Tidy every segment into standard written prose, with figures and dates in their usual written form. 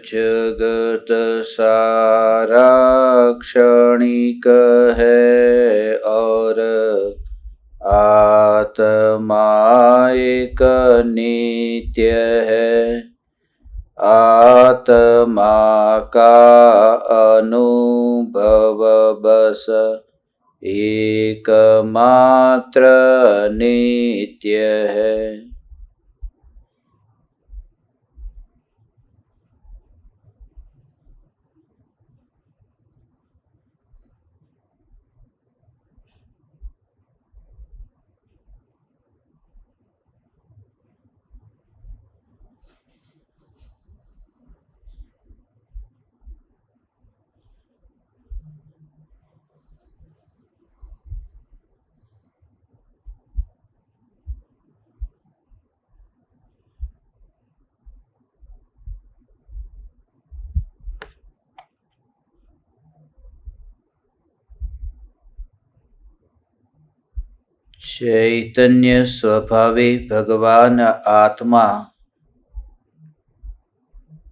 जगत सारा क्षणिक है और आत्मा एक नित्य है। आत्मा का अनुभव बस एकमात्र नित्य है। चैतन्य स्वभावी भगवान आत्मा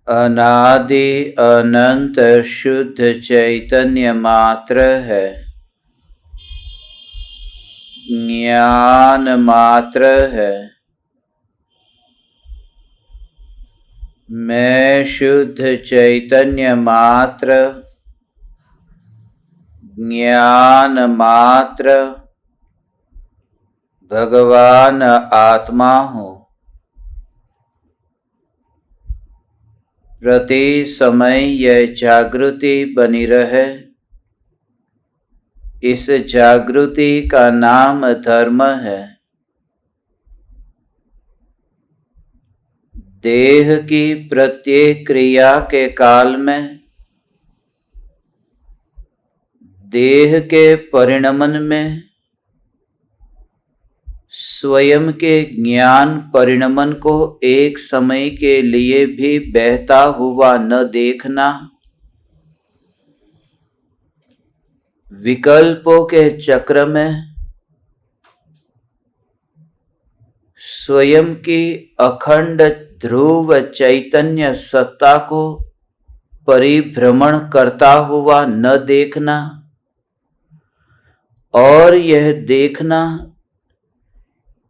अनादि अनंत शुद्ध चैतन्य मात्र है, ज्ञान मात्र है। मैं शुद्ध चैतन्य मात्र, ज्ञान मात्र भगवान आत्मा हूँ। प्रति समय यह जागृति बनी रहे, इस जागृति का नाम धर्म है। देह की प्रत्येक क्रिया के काल में, देह के परिणमन में, स्वयं के ज्ञान परिणमन को एक समय के लिए भी बहता हुआ न देखना, विकल्पों के चक्र में स्वयं की अखंड ध्रुव चैतन्य सत्ता को परिभ्रमण करता हुआ न देखना, और यह देखना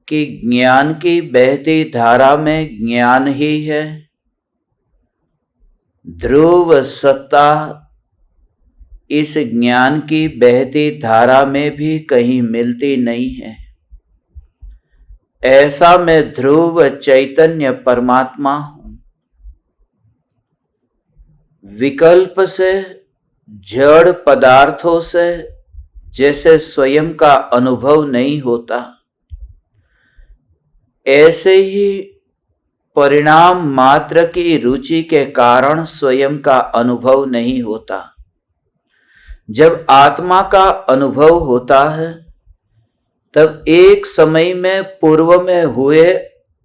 कि ज्ञान की बहती धारा में ज्ञान ही है, ध्रुव सत्ता इस ज्ञान की बहती धारा में भी कहीं मिलती नहीं है। ऐसा मैं ध्रुव चैतन्य परमात्मा हूं। विकल्प से, जड़ पदार्थों से जैसे स्वयं का अनुभव नहीं होता, ऐसे ही परिणाम मात्र की रुचि के कारण स्वयं का अनुभव नहीं होता। जब आत्मा का अनुभव होता है, तब एक समय में पूर्व में हुए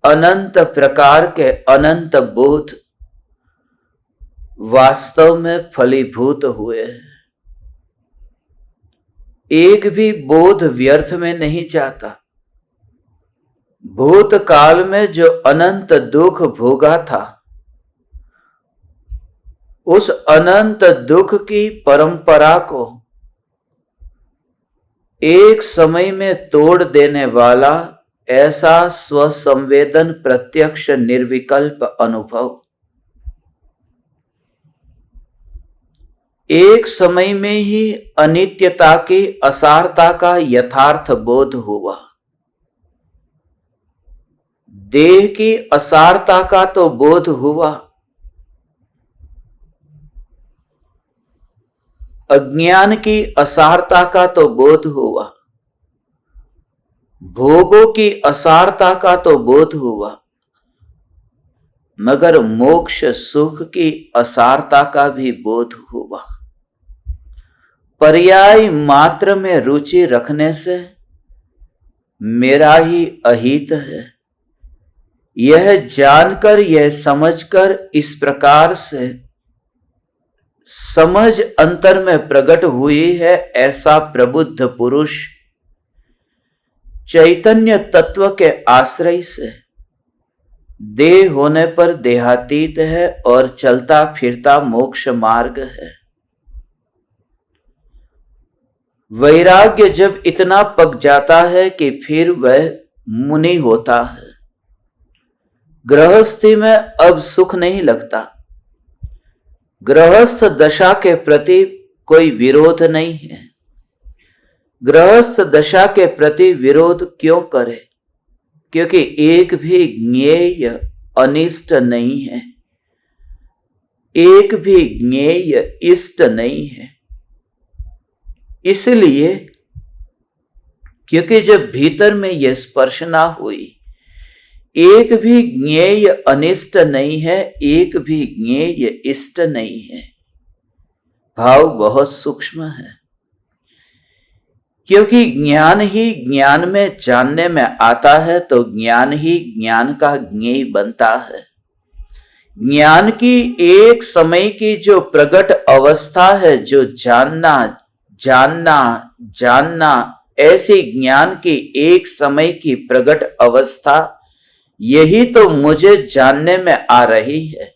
अनंत प्रकार के अनंत बोध वास्तव में फलीभूत हुए। एक भी बोध व्यर्थ में नहीं जाता। भूतकाल में जो अनंत दुख भोगा था, उस अनंत दुख की परंपरा को एक समय में तोड़ देने वाला ऐसा स्वसंवेदन प्रत्यक्ष निर्विकल्प अनुभव एक समय में ही अनित्यता की असारता का यथार्थ बोध हुआ। देह की असारता का तो बोध हुआ, अज्ञान की असारता का तो बोध हुआ, भोगों की असारता का तो बोध हुआ, मगर मोक्ष सुख की असारता का भी बोध हुआ। पर्याय मात्र में रुचि रखने से मेरा ही अहित है, यह जानकर, यह समझकर, इस प्रकार से समझ अंतर में प्रकट हुई है। ऐसा प्रबुद्ध पुरुष चैतन्य तत्व के आश्रय से देह होने पर देहातीत है और चलता फिरता मोक्ष मार्ग है। वैराग्य जब इतना पक जाता है कि फिर वह मुनि होता है। गृहस्थी में अब सुख नहीं लगता। गृहस्थ दशा के प्रति कोई विरोध नहीं है। गृहस्थ दशा के प्रति विरोध क्यों करे? क्योंकि एक भी ज्ञेय अनिष्ट नहीं है, एक भी ज्ञेय इष्ट नहीं है। इसलिए क्योंकि जब भीतर में यह स्पर्श ना हुई, एक भी ज्ञेय अनिष्ट नहीं है, एक भी ज्ञेय इष्ट नहीं है। भाव बहुत सूक्ष्म है, क्योंकि ज्ञान ही ज्ञान में जानने में आता है, तो ज्ञान ही ज्ञान का ज्ञेय बनता है। ज्ञान की एक समय की जो प्रकट अवस्था है, जो जानना जानना जानना, ऐसी ज्ञान की एक समय की प्रकट अवस्था, यही तो मुझे जानने में आ रही है।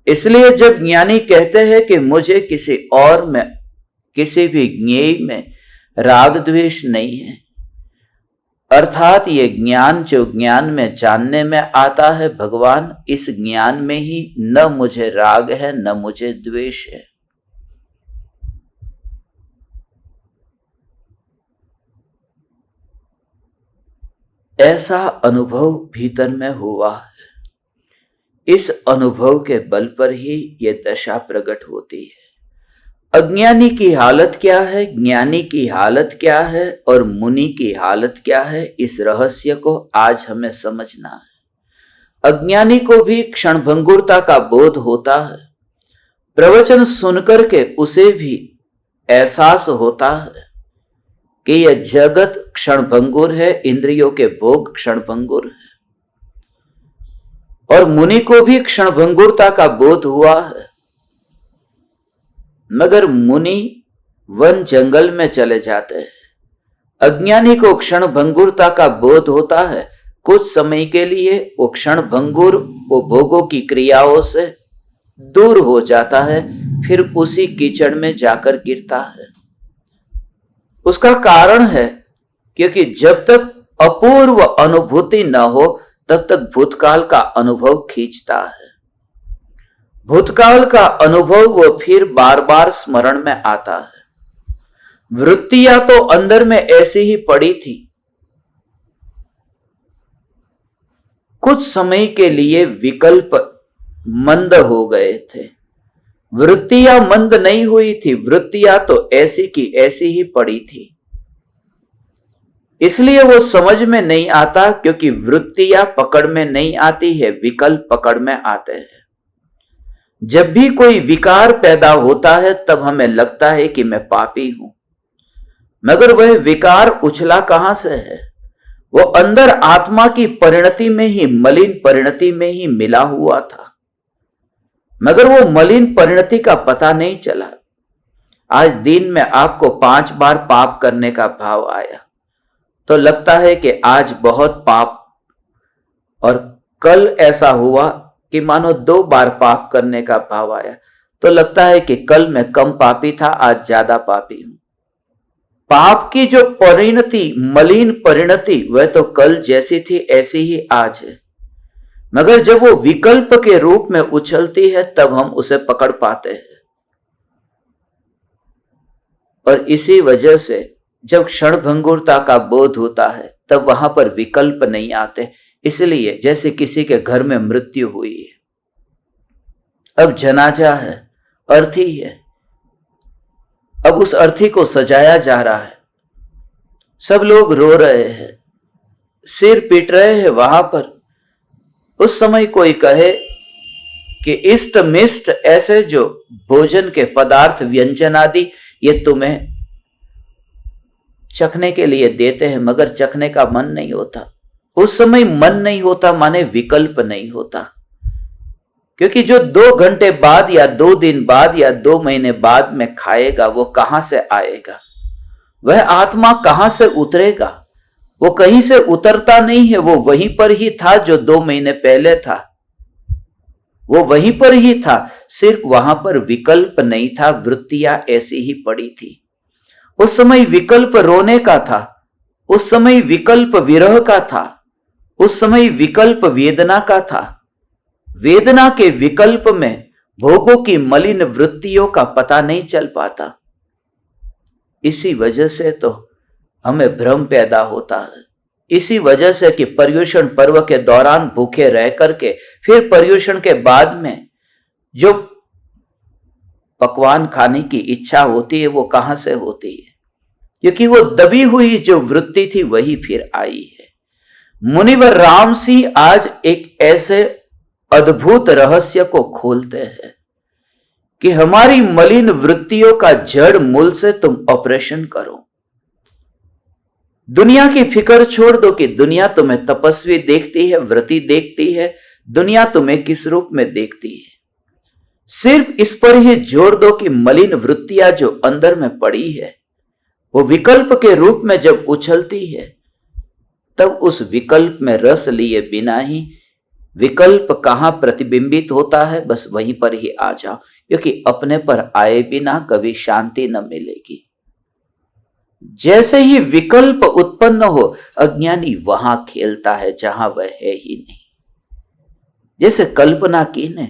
इसलिए जब ज्ञानी कहते हैं कि मुझे किसी और में, किसी भी ज्ञेय में राग द्वेष नहीं है, अर्थात ये ज्ञान जो ज्ञान में जानने में आता है, भगवान इस ज्ञान में ही न मुझे राग है न मुझे द्वेष है। ऐसा अनुभव भीतर में हुआ है। इस अनुभव के बल पर ही यह दशा प्रकट होती है। अज्ञानी की हालत क्या है, ज्ञानी की हालत क्या है और मुनि की हालत क्या है, इस रहस्य को आज हमें समझना है। अज्ञानी को भी क्षणभंगुरता का बोध होता है। प्रवचन सुनकर के उसे भी एहसास होता है कि यह जगत क्षणभंगुर है, इंद्रियों के भोग क्षणभंगुर है। और मुनि को भी क्षणभंगुरता का बोध हुआ है, मगर मुनि वन जंगल में चले जाते हैं। अज्ञानी को क्षणभंगुरता का बोध होता है, कुछ समय के लिए वो क्षणभंगुर, वो भोगों की क्रियाओं से दूर हो जाता है, फिर उसी कीचड़ में जाकर गिरता है। उसका कारण है क्योंकि जब तक अपूर्व अनुभूति न हो तब तक भूतकाल का अनुभव खींचता है। भूतकाल का अनुभव वो फिर बार बार स्मरण में आता है। वृत्तियां तो अंदर में ऐसी ही पड़ी थी, कुछ समय के लिए विकल्प मंद हो गए थे। वृत्तियां मंद नहीं हुई थी, वृत्तियां तो ऐसी की ऐसी ही पड़ी थी। इसलिए वो समझ में नहीं आता, क्योंकि वृत्तियां पकड़ में नहीं आती है, विकल्प पकड़ में आते हैं। जब भी कोई विकार पैदा होता है तब हमें लगता है कि मैं पापी हूं, मगर वह विकार उछला कहां से है? वो अंदर आत्मा की परिणति में ही, मलिन परिणति में ही मिला हुआ था, मगर वो मलिन परिणति का पता नहीं चला। आज दिन में आपको 5 बार पाप करने का भाव आया तो लगता है कि आज बहुत पाप, और कल ऐसा हुआ कि मानो 2 बार पाप करने का भाव आया तो लगता है कि कल मैं कम पापी था, आज ज्यादा पापी हूं। पाप की जो परिणति, मलिन परिणति, वह तो कल जैसी थी ऐसी ही आज है, मगर जब वो विकल्प के रूप में उछलती है तब हम उसे पकड़ पाते हैं। और इसी वजह से जब क्षणभंगुरता का बोध होता है तब वहां पर विकल्प नहीं आते। इसलिए जैसे किसी के घर में मृत्यु हुई है, अब जनाजा है, अर्थी है, अब उस अर्थी को सजाया जा रहा है, सब लोग रो रहे हैं, सिर पीट रहे हैं वहां पर। उस समय कोई कहे कि इष्ट मिष्ट, ऐसे जो भोजन के पदार्थ, व्यंजन आदि, ये तुम्हें चखने के लिए देते हैं, मगर चखने का मन नहीं होता। उस समय मन नहीं होता माने विकल्प नहीं होता, क्योंकि जो 2 घंटे बाद या 2 दिन बाद या 2 महीने बाद में खाएगा वो कहां से आएगा? वह आत्मा कहां से उतरेगा? वो कहीं से उतरता नहीं है, वो वहीं पर ही था जो 2 महीने पहले था, वो वहीं पर ही था, सिर्फ वहां पर विकल्प नहीं था, वृत्तियां ऐसी ही पड़ी थी। उस समय विकल्प रोने का था, उस समय विकल्प विरह का था, उस समय विकल्प वेदना का था। वेदना के विकल्प में भोगों की मलिन वृत्तियों का पता नहीं चल पाता। इसी वजह से तो हमें भ्रम पैदा होता है। इसी वजह से कि पर्युषण पर्व के दौरान भूखे रह करके फिर पर्युषण के बाद में जो पकवान खाने की इच्छा होती है वो कहां से होती है? क्योंकि वो दबी हुई जो वृत्ति थी वही फिर आई है। मुनिवर राम सिंह आज एक ऐसे अद्भुत रहस्य को खोलते हैं कि हमारी मलिन वृत्तियों का जड़ मूल से तुम ऑपरेशन करो। दुनिया की फिक्र छोड़ दो कि दुनिया तुम्हें तपस्वी देखती है, व्रती देखती है, दुनिया तुम्हें किस रूप में देखती है। सिर्फ इस पर ही जोर दो कि मलिन वृत्तियां जो अंदर में पड़ी है वो विकल्प के रूप में जब उछलती है तब उस विकल्प में रस लिए बिना ही विकल्प कहां प्रतिबिंबित होता है बस वहीं पर ही आ जाओ, क्योंकि अपने पर आए बिना कभी शांति न मिलेगी। जैसे ही विकल्प उत्पन्न हो अज्ञानी वहां खेलता है जहां वह है ही नहीं। जैसे कल्पना की ने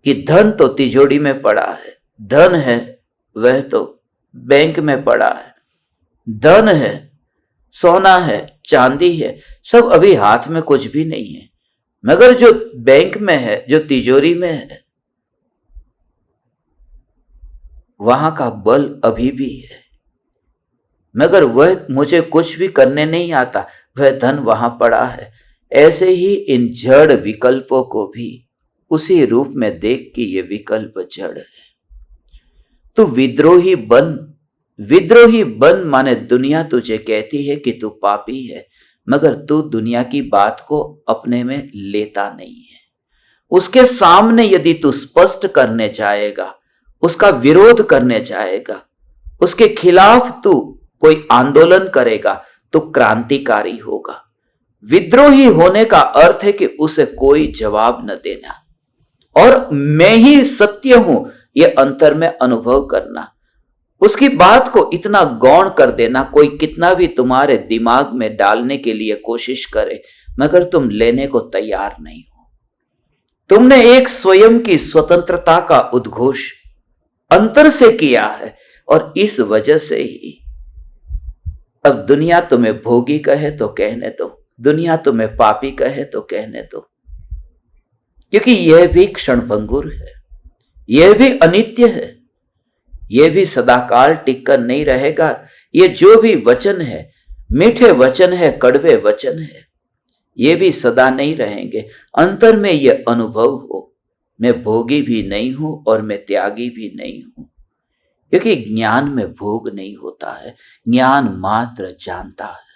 कि धन तो तिजोरी में पड़ा है, धन है वह तो बैंक में पड़ा है, धन है, सोना है, चांदी है, सब अभी हाथ में कुछ भी नहीं है, मगर जो बैंक में है, जो तिजोरी में है, वहां का बल अभी भी है, मगर वह मुझे कुछ भी करने नहीं आता, वह धन वहां पड़ा है। ऐसे ही इन जड़ विकल्पों को भी उसी रूप में देख कि ये विकल्प जड़ है। तू विद्रोही बन माने दुनिया तुझे कहती है कि तू पापी है, मगर तू दुनिया की बात को अपने में लेता नहीं है। उसके सामने यदि तू स्पष्ट करने जाएगा, उसका विरोध करने जाएगा, उसके खिलाफ तू कोई आंदोलन करेगा तो क्रांतिकारी होगा। विद्रोही होने का अर्थ है कि उसे कोई जवाब न देना और मैं ही सत्य हूं यह अंतर में अनुभव करना। उसकी बात को इतना गौण कर देना, कोई कितना भी तुम्हारे दिमाग में डालने के लिए कोशिश करे मगर तुम लेने को तैयार नहीं हो। तुमने एक स्वयं की स्वतंत्रता का उद्घोष अंतर से किया है और इस वजह से ही अब दुनिया तुम्हें भोगी कहे तो कहने दो, दुनिया तुम्हें पापी कहे तो कहने दो, क्योंकि यह भी क्षणभंगुर है, यह भी अनित्य है, यह भी सदाकाल टिककर नहीं रहेगा। ये जो भी वचन है, मीठे वचन है, कड़वे वचन है, ये भी सदा नहीं रहेंगे। अंतर में यह अनुभव हो मैं भोगी भी नहीं हूं और मैं त्यागी भी नहीं हूं, क्योंकि ज्ञान में भोग नहीं होता है, ज्ञान मात्र जानता है।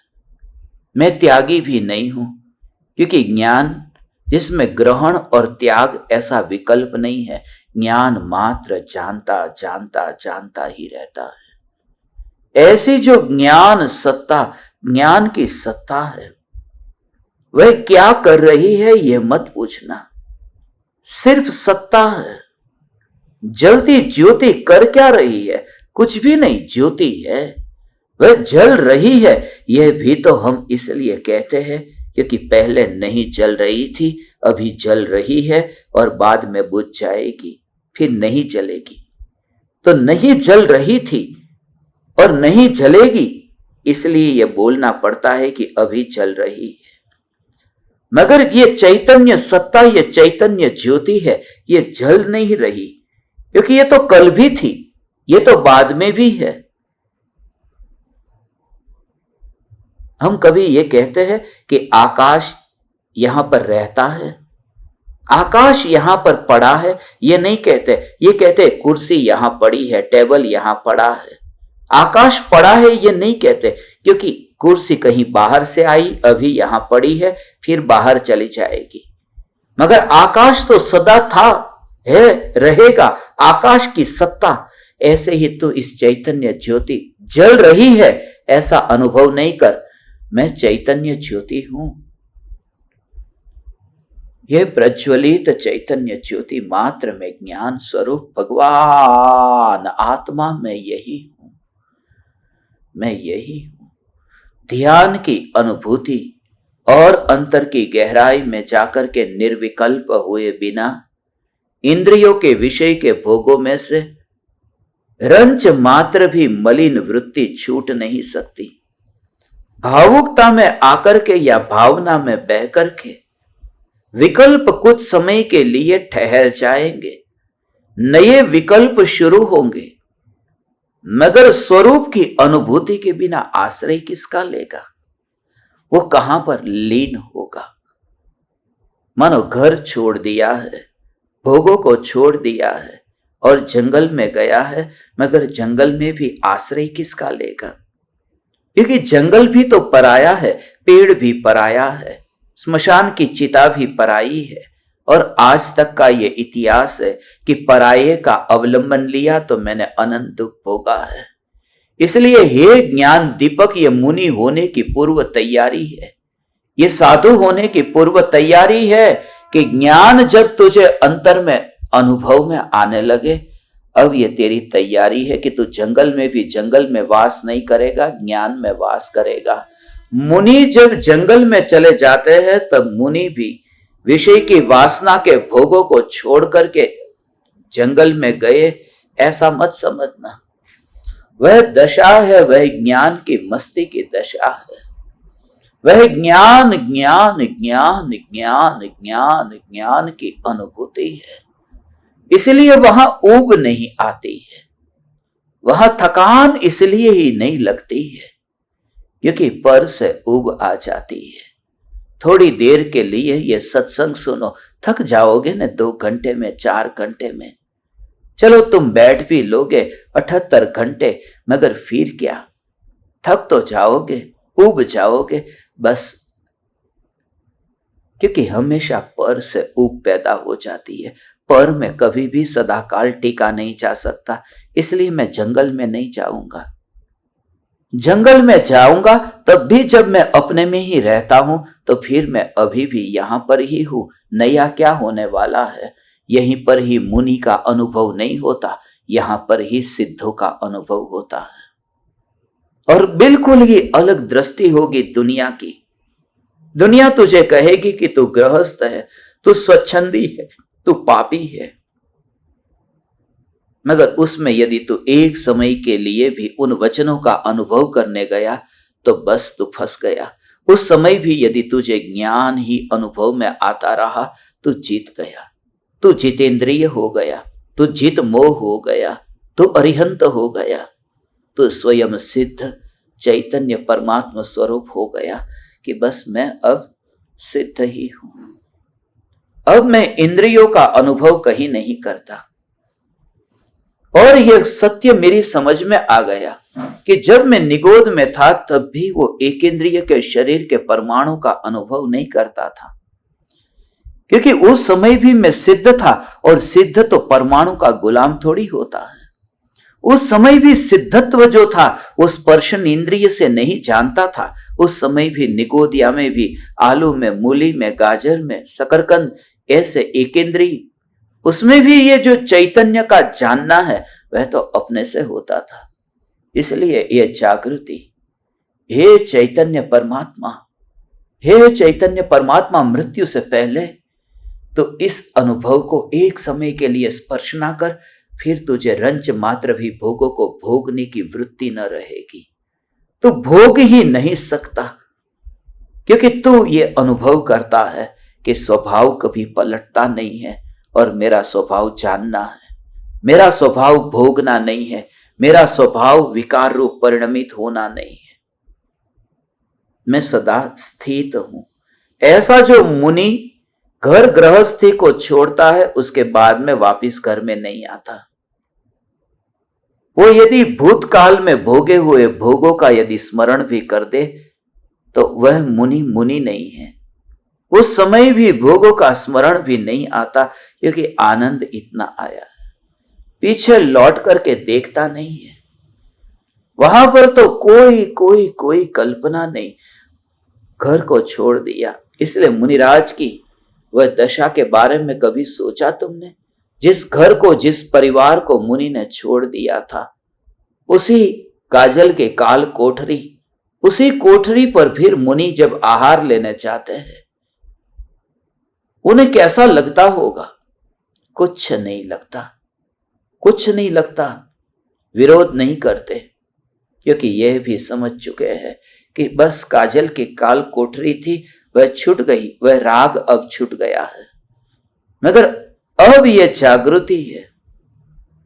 मैं त्यागी भी नहीं हूं क्योंकि ज्ञान जिसमें ग्रहण और त्याग ऐसा विकल्प नहीं है, ज्ञान मात्र जानता जानता जानता ही रहता है। ऐसी जो ज्ञान सत्ता, ज्ञान की सत्ता है, वह क्या कर रही है यह मत पूछना, सिर्फ सत्ता है। जलती ज्योति कर क्या रही है? कुछ भी नहीं, ज्योति है, वह जल रही है। यह भी तो हम इसलिए कहते हैं क्योंकि पहले नहीं जल रही थी, अभी जल रही है और बाद में बुझ जाएगी, फिर नहीं जलेगी। तो नहीं जल रही थी और नहीं जलेगी, इसलिए यह बोलना पड़ता है कि अभी जल रही है। मगर ये चैतन्य सत्ता, ये चैतन्य ज्योति है, ये जल नहीं रही, क्योंकि ये तो कल भी थी, ये तो बाद में भी है। हम कभी ये कहते हैं कि आकाश यहां पर रहता है, आकाश यहां पर पड़ा है, ये नहीं कहते। ये कहते कुर्सी यहां पड़ी है, टेबल यहां पड़ा है, आकाश पड़ा है ये नहीं कहते, क्योंकि कुर्सी कहीं बाहर से आई, अभी यहां पड़ी है, फिर बाहर चली जाएगी। मगर आकाश तो सदा था, है, रहेगा, आकाश की सत्ता। ऐसे ही तो इस चैतन्य ज्योति जल रही है, ऐसा अनुभव नहीं कर, मैं चैतन्य ज्योति हूं। यह प्रज्वलित चैतन्य ज्योति मात्र में ज्ञान स्वरूप भगवान आत्मा में यही हूं, मैं यही हूं। ध्यान की अनुभूति और अंतर की गहराई में जाकर के निर्विकल्प हुए बिना इंद्रियों के विषय के भोगों में से रंच मात्र भी मलिन वृत्ति छूट नहीं सकती। भावुकता में आकर के या भावना में बह करके विकल्प कुछ समय के लिए ठहर जाएंगे, नए विकल्प शुरू होंगे, मगर स्वरूप की अनुभूति के बिना आश्रय किसका लेगा? वो कहां पर लीन होगा? मानो घर छोड़ दिया है, भोगों को छोड़ दिया है और जंगल में गया है, मगर जंगल में भी आश्रय किसका लेगा? क्योंकि जंगल भी तो पराया है, पेड़ भी पराया है, स्मशान की चिता भी पराई है। और आज तक का ये इतिहास है कि पराये का अवलंबन लिया तो मैंने अनंत दुख भोगा है। इसलिए हे ज्ञान दीपक, ये मुनि होने की पूर्व तैयारी है, ये साधु होने की पूर्व तैयारी है कि ज्ञान जब तुझे अंतर में अनुभव में आने लगे, अब ये तेरी तैयारी है कि तू जंगल में भी जंगल में वास नहीं करेगा, ज्ञान में वास करेगा। मुनि जब जंगल में चले जाते हैं तब मुनि भी विषय की वासना के भोगों को छोड़ करके जंगल में गए, ऐसा मत समझना। वह दशा है, वह ज्ञान की मस्ती की दशा है, वह ज्ञान ज्ञान ज्ञान ज्ञान ज्ञान ज्ञान की अनुभूति है। इसलिए वहां ऊब नहीं आती है, वहां थकान इसलिए ही नहीं लगती है क्योंकि पर से ऊब आ जाती है। थोड़ी देर के लिए ये सत्संग सुनो, थक जाओगे न 2 घंटे में, 4 घंटे में। चलो तुम बैठ भी लोगे 78 घंटे, मगर फिर क्या, थक तो जाओगे, ऊब जाओगे बस। क्योंकि हमेशा पर से ऊब पैदा हो जाती है। पर में कभी भी सदाकाल टिका नहीं जा सकता, इसलिए मैं जंगल में नहीं जाऊंगा। जंगल में जाऊंगा तब भी जब मैं अपने में ही रहता हूं, तो फिर मैं अभी भी यहां पर ही हूं। नया क्या होने वाला है? यहीं पर ही मुनि का अनुभव नहीं होता, यहां पर ही सिद्धों का अनुभव होता है। और बिल्कुल ही अलग दृष्टि होगी दुनिया की। दुनिया तुझे कहेगी कि तू गृहस्थ है, तू स्वच्छंदी है, तू पापी है, मगर उसमें यदि तू एक समय के लिए भी उन वचनों का अनुभव करने गया तो बस तू फंस गया। उस समय भी यदि तुझे ज्ञान ही अनुभव में आता रहा तो जीत गया, तू जितेंद्रिय हो गया, तू जित मोह हो गया, तू अरिहंत हो गया, तू स्वयं सिद्ध चैतन्य परमात्मा स्वरूप हो गया कि बस मैं अब सिद्ध ही हूं। अब मैं इंद्रियों का अनुभव कहीं नहीं करता। और यह सत्य मेरी समझ में आ गया कि जब मैं निगोद में था तब भी वो एकेंद्रिय के शरीर के परमाणु का अनुभव नहीं करता था, क्योंकि उस समय भी मैं सिद्ध था और सिद्ध तो परमाणु का गुलाम थोड़ी होता है। उस समय भी सिद्धत्व जो था वो स्पर्शन इंद्रिय से नहीं जानता था। उस समय भी निगोदिया में भी आलू में, मूली में, गाजर में, शकरकंद ऐसे एकेंद्रीय, उसमें भी ये जो चैतन्य का जानना है वह तो अपने से होता था। इसलिए ये जागृति, हे चैतन्य परमात्मा, हे चैतन्य परमात्मा, मृत्यु से पहले तो इस अनुभव को एक समय के लिए स्पर्श ना कर, फिर तुझे रंच मात्र भी भोगों को भोगने की वृत्ति न रहेगी। तू भोग ही नहीं सकता, क्योंकि तू ये अनुभव करता है कि स्वभाव कभी पलटता नहीं है और मेरा स्वभाव जानना है, मेरा स्वभाव भोगना नहीं है, मेरा स्वभाव विकार रूप परिणमित होना नहीं है, मैं सदा स्थित हूं। ऐसा जो मुनि घर गृहस्थी को छोड़ता है उसके बाद में वापिस घर में नहीं आता। वो यदि भूतकाल में भोगे हुए भोगों का यदि स्मरण भी कर दे तो वह मुनि मुनि नहीं है। उस समय भी भोगों का स्मरण भी नहीं आता, क्योंकि आनंद इतना आया है, पीछे लौट करके देखता नहीं है। वहां पर तो कोई कोई कोई कल्पना नहीं, घर को छोड़ दिया। इसलिए मुनिराज की वह दशा के बारे में कभी सोचा तुमने? जिस घर को, जिस परिवार को मुनि ने छोड़ दिया था, उसी काजल के काल कोठरी, उसी कोठरी पर फिर मुनि जब आहार लेने जाते हैं, उन्हें कैसा लगता होगा? कुछ नहीं लगता, कुछ नहीं लगता। विरोध नहीं करते, क्योंकि यह भी समझ चुके हैं कि बस काजल की काल कोठरी थी, वह छूट गई, वह राग अब छूट गया है। मगर अब यह जागृति है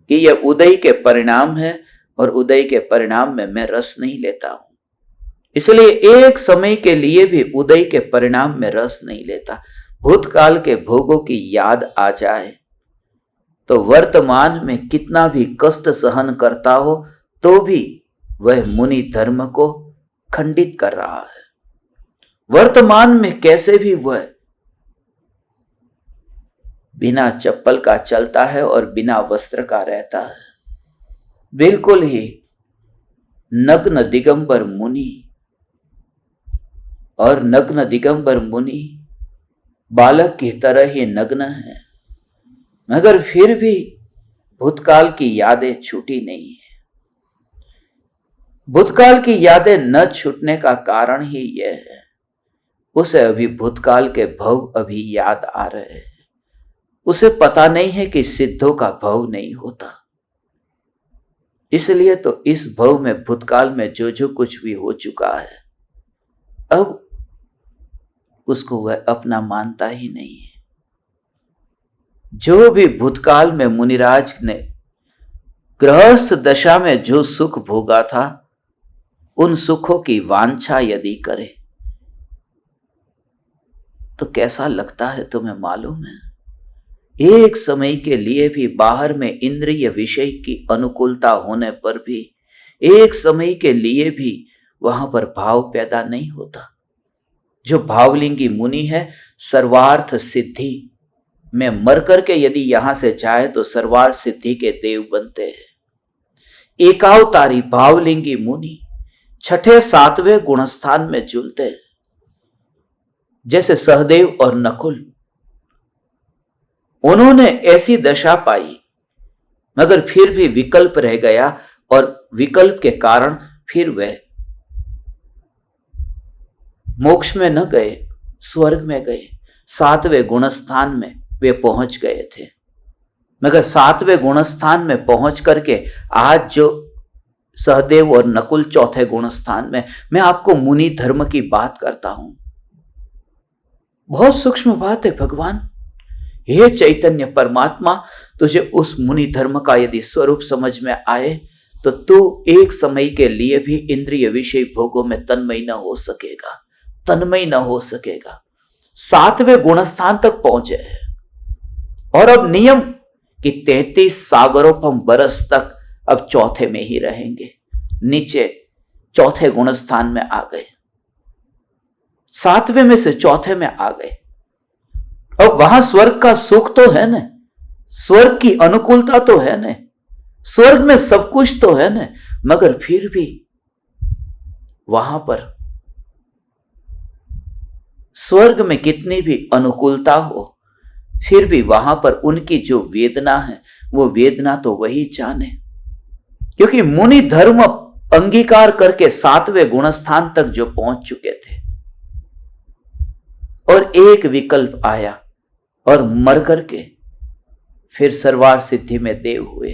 कि यह उदय के परिणाम है, और उदय के परिणाम में मैं रस नहीं लेता हूं। इसलिए एक समय के लिए भी उदय के परिणाम में रस नहीं लेता। भूतकाल के भोगों की याद आ जाए तो वर्तमान में कितना भी कष्ट सहन करता हो तो भी वह मुनि धर्म को खंडित कर रहा है। वर्तमान में कैसे भी वह बिना चप्पल का चलता है और बिना वस्त्र का रहता है, बिल्कुल ही नग्न दिगंबर मुनि। और नग्न दिगंबर मुनि बालक की तरह ही नग्न है, मगर फिर भी भूतकाल की यादें छूटी नहीं है। भूतकाल की यादें न छूटने का कारण ही यह है, उसे अभी भूतकाल के भव अभी याद आ रहे हैं। उसे पता नहीं है कि सिद्धों का भव नहीं होता। इसलिए तो इस भव में, भूतकाल में जो जो कुछ भी हो चुका है, अब उसको वह अपना मानता ही नहीं है। जो भी भूतकाल में मुनिराज ने गृहस्थ दशा में जो सुख भोगा था, उन सुखों की वांछा यदि करे तो कैसा लगता है तुम्हें मालूम है? एक समय के लिए भी बाहर में इंद्रिय विषय की अनुकूलता होने पर भी, एक समय के लिए भी वहां पर भाव पैदा नहीं होता। जो भावलिंगी मुनि है, सर्वार्थ सिद्धि में मर करके यदि यहां से जाए तो सर्वार्थ सिद्धि के देव बनते हैं। एकावतारी भावलिंगी मुनि छठे सातवें गुणस्थान में झूलते हैं, जैसे सहदेव और नकुल। उन्होंने ऐसी दशा पाई, मगर फिर भी विकल्प रह गया, और विकल्प के कारण फिर वे मोक्ष में न गए, स्वर्ग में गए। सातवें गुणस्थान में वे पहुंच गए थे, मगर सातवें गुणस्थान में पहुंच करके आज जो सहदेव और नकुल चौथे गुणस्थान में, मैं आपको मुनि धर्म की बात करता हूं। बहुत सूक्ष्म बात है भगवान। हे चैतन्य परमात्मा, तुझे उस मुनि धर्म का यदि स्वरूप समझ में आए तो तू एक समय के लिए भी इंद्रिय विषय भोगों में तन्मय न हो सकेगा, तन्मय न हो सकेगा। सातवें गुणस्थान तक पहुंचे हैं, और अब नियम कि 33 सागरोपम बरस तक अब चौथे में ही रहेंगे। नीचे चौथे गुणस्थान में आ गए, सातवें में से चौथे में आ गए। अब वहां स्वर्ग का सुख तो है न, स्वर्ग की अनुकूलता तो है न, स्वर्ग में सब कुछ तो है न, मगर फिर भी वहां पर स्वर्ग में कितनी भी अनुकूलता हो, फिर भी वहां पर उनकी जो वेदना है, वो वेदना तो वही जाने। क्योंकि मुनि धर्म अंगीकार करके सातवें गुणस्थान तक जो पहुंच चुके थे, और एक विकल्प आया और मर करके फिर सर्वार सिद्धि में देव हुए।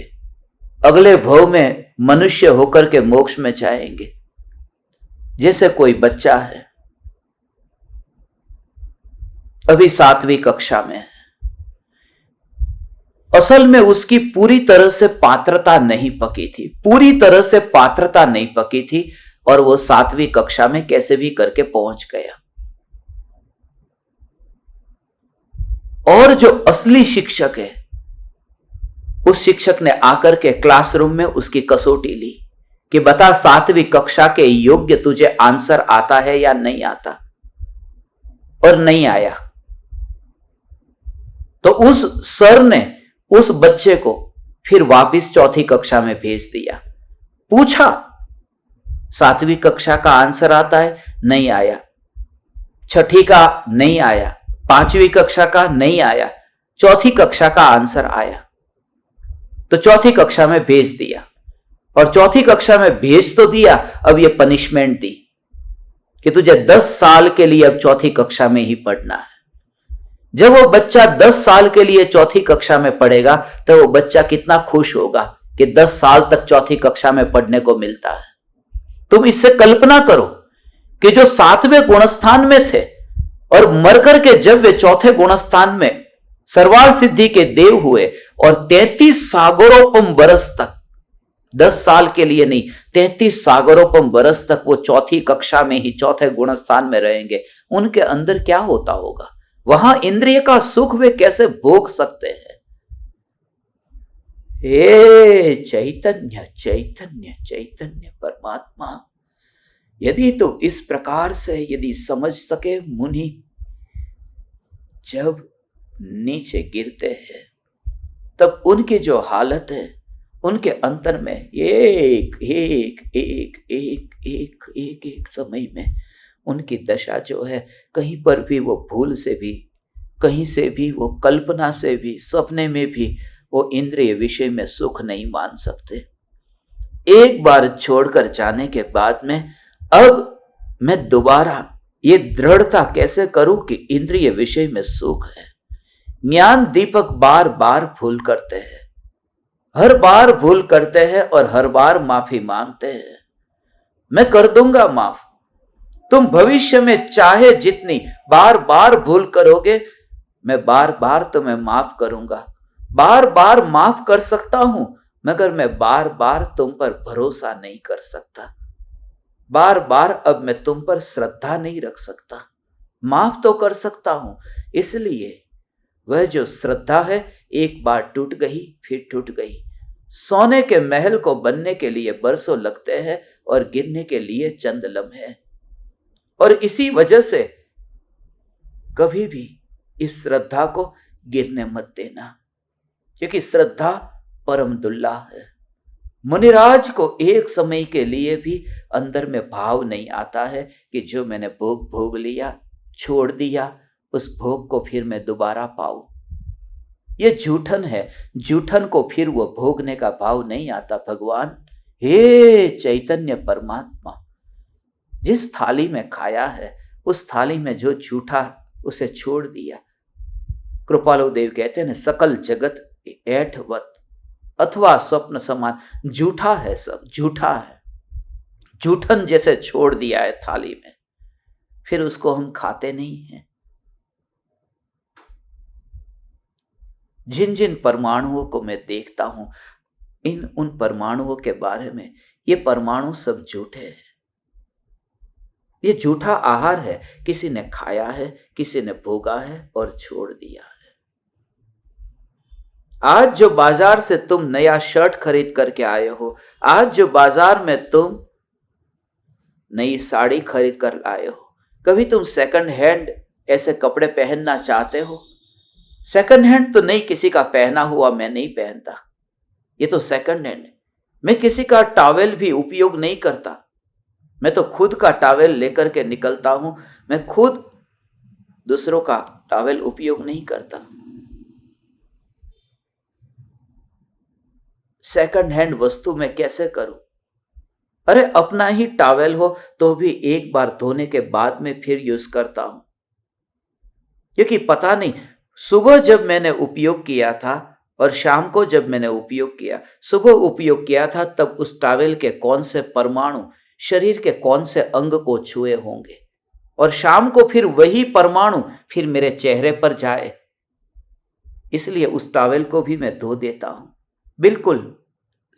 अगले भव में मनुष्य होकर के मोक्ष में जाएंगे। जैसे कोई बच्चा है, अभी 7वीं कक्षा में है, असल में उसकी पूरी तरह से पात्रता नहीं पकी थी, पूरी तरह से पात्रता नहीं पकी थी, और वो 7वीं कक्षा में कैसे भी करके पहुंच गया। और जो असली शिक्षक है, उस शिक्षक ने आकर के क्लासरूम में उसकी कसौटी ली कि बता 7वीं कक्षा के योग्य तुझे आंसर आता है या नहीं आता, और नहीं आया। तो उस सर ने उस बच्चे को फिर वापस चौथी कक्षा में भेज दिया। पूछा 7वीं कक्षा का आंसर आता है, नहीं आया। 6ठी का नहीं आया, 5वीं कक्षा का नहीं आया, 4थी कक्षा का आंसर आया। तो 4थी कक्षा में भेज दिया, और 4थी कक्षा में भेज तो दिया, अब ये पनिशमेंट दी कि तुझे 10 साल के लिए अब 4थी कक्षा में ही पढ़ना है। जब वो बच्चा 10 साल के लिए 4थी कक्षा में पढ़ेगा तो वो बच्चा कितना खुश होगा कि 10 साल तक 4थी कक्षा में पढ़ने को मिलता है। तुम इससे कल्पना करो कि जो 7वें गुणस्थान में थे और मरकर के जब वे 4थे गुणस्थान में सर्वार्थ सिद्धि के देव हुए और 33 सागरोपम बरस तक, 10 साल के लिए नहीं, 33 सागरोपम बरस तक वो 4थी कक्षा में ही 4थे गुणस्थान में रहेंगे, उनके अंदर क्या होता होगा? वहां इंद्रिय का सुख वे कैसे भोग सकते हैं? हे चैतन्य चैतन्य चैतन्य परमात्मा, यदि तो इस प्रकार से यदि समझ सके मुनि, जब नीचे गिरते हैं तब उनकी जो हालत है, उनके अंतर में एक एक एक एक एक एक एक समय में उनकी दशा जो है, कहीं पर भी वो भूल से भी, कहीं से भी वो कल्पना से भी, सपने में भी वो इंद्रिय विषय में सुख नहीं मान सकते। एक बार छोड़कर जाने के बाद में अब मैं दोबारा ये दृढ़ता कैसे करूं कि इंद्रिय विषय में सुख है? ज्ञान दीपक बार बार भूल करते हैं, हर बार भूल करते हैं और हर बार माफी मांगते हैं। मैं कर दूंगा माफ, तुम भविष्य में चाहे जितनी बार बार भूल करोगे, मैं बार बार तुम्हें माफ करूंगा। बार बार माफ कर सकता हूं, मगर मैं बार बार तुम पर भरोसा नहीं कर सकता। बार बार अब मैं तुम पर श्रद्धा नहीं रख सकता। माफ तो कर सकता हूं, इसलिए वह जो श्रद्धा है एक बार टूट गई फिर टूट गई। सोने के महल को बनने के लिए बरसों लगते हैं और गिरने के लिए चंद लम्हे। और इसी वजह से कभी भी इस श्रद्धा को गिरने मत देना, क्योंकि श्रद्धा परम दुर्लभ है। मुनिराज को एक समय के लिए भी अंदर में भाव नहीं आता है कि जो मैंने भोग भोग लिया, छोड़ दिया, उस भोग को फिर मैं दोबारा पाऊं। ये झूठन है, झूठन को फिर वो भोगने का भाव नहीं आता। भगवान हे चैतन्य परमात्मा, जिस थाली में खाया है उस थाली में जो झूठा, उसे छोड़ दिया। कृपालु देव कहते हैं, सकल जगत ऐठवत अथवा स्वप्न समान, झूठा है, सब झूठा है। झूठन जैसे छोड़ दिया है थाली में, फिर उसको हम खाते नहीं हैं। जिन जिन परमाणुओं को मैं देखता हूं, उन परमाणुओं के बारे में, ये परमाणु सब झूठे हैं। ये झूठा आहार है, किसी ने खाया है, किसी ने भोगा है और छोड़ दिया है। आज जो बाजार से तुम नया शर्ट खरीद करके आए हो, आज जो बाजार में तुम नई साड़ी खरीद कर आए हो, कभी तुम सेकंड हैंड ऐसे कपड़े पहनना चाहते हो? सेकंड हैंड तो नहीं, किसी का पहना हुआ मैं नहीं पहनता, ये तो सेकंड हैंड। मैं किसी का टॉवेल भी उपयोग नहीं करता, मैं तो खुद का टॉवेल लेकर के निकलता हूं। मैं खुद दूसरों का टॉवेल उपयोग नहीं करता। सेकंड हैंड वस्तु मैं कैसे करूं? अरे अपना ही टॉवेल हो तो भी एक बार धोने के बाद में फिर यूज करता हूं, क्योंकि पता नहीं सुबह जब मैंने उपयोग किया था और शाम को जब मैंने उपयोग किया, सुबह उपयोग किया था तब उस टॉवेल के कौन से परमाणु शरीर के कौन से अंग को छुए होंगे, और शाम को फिर वही परमाणु फिर मेरे चेहरे पर जाए, इसलिए उस टॉवेल को भी मैं धो देता हूं, बिल्कुल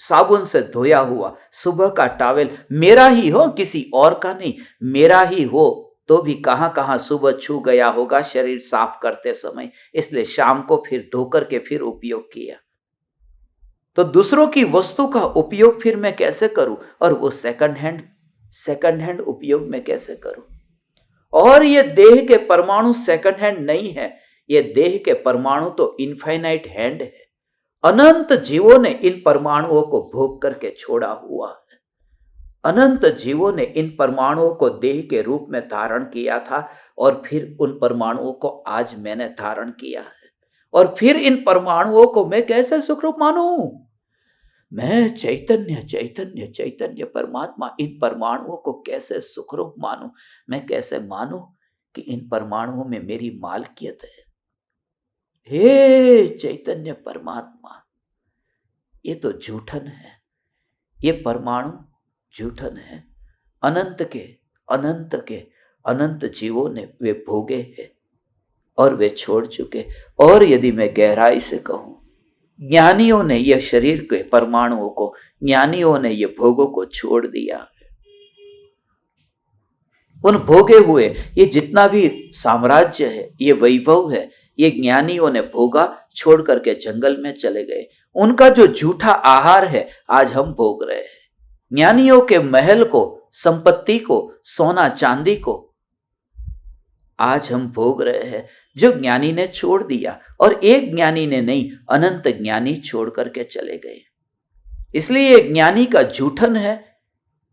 साबुन से धोया हुआ। सुबह का टॉवेल मेरा ही हो, किसी और का नहीं, मेरा ही हो तो भी कहां कहां सुबह छू गया होगा शरीर साफ करते समय, इसलिए शाम को फिर धोकर के फिर उपयोग किया। तो दूसरों की वस्तु का उपयोग फिर मैं कैसे करूं? और वो सेकंड हैंड उपयोग मैं कैसे करूं? और ये देह के परमाणु सेकंड हैंड नहीं है, ये देह के परमाणु तो इनफाइनाइट हैंड है। अनंत जीवों ने इन परमाणुओं को भोग करके छोड़ा हुआ है। अनंत जीवों ने इन परमाणुओं को देह के रूप में धारण किया था और फिर उन परमाणुओं को आज मैंने धारण किया है। और फिर इन परमाणुओं को मैं कैसे सुखरूप मानूं? मैं चैतन्य चैतन्य चैतन्य परमात्मा इन परमाणुओं को कैसे सुखरूप मानूं? मैं कैसे मानूं कि इन परमाणुओं में मेरी मालकियत है? हे चैतन्य परमात्मा, ये तो झूठन है, ये परमाणु झूठन है। अनंत के अनंत जीवों ने वे भोगे हैं और वे छोड़ चुके। और यदि मैं गहराई से कहूं, ज्ञानियों ने यह शरीर के परमाणुओं को, ज्ञानियों ने यह भोगों को छोड़ दिया है। उन भोगे हुए ये जितना भी साम्राज्य है, ये वैभव है, ये ज्ञानियों ने भोगा, छोड़ करके जंगल में चले गए। उनका जो झूठा आहार है आज हम भोग रहे हैं। ज्ञानियों के महल को, संपत्ति को, सोना चांदी को आज हम भोग रहे हैं, जो ज्ञानी ने छोड़ दिया। और एक ज्ञानी ने नहीं, अनंत ज्ञानी छोड़ करके चले गए। इसलिए ये ज्ञानी का झूठन है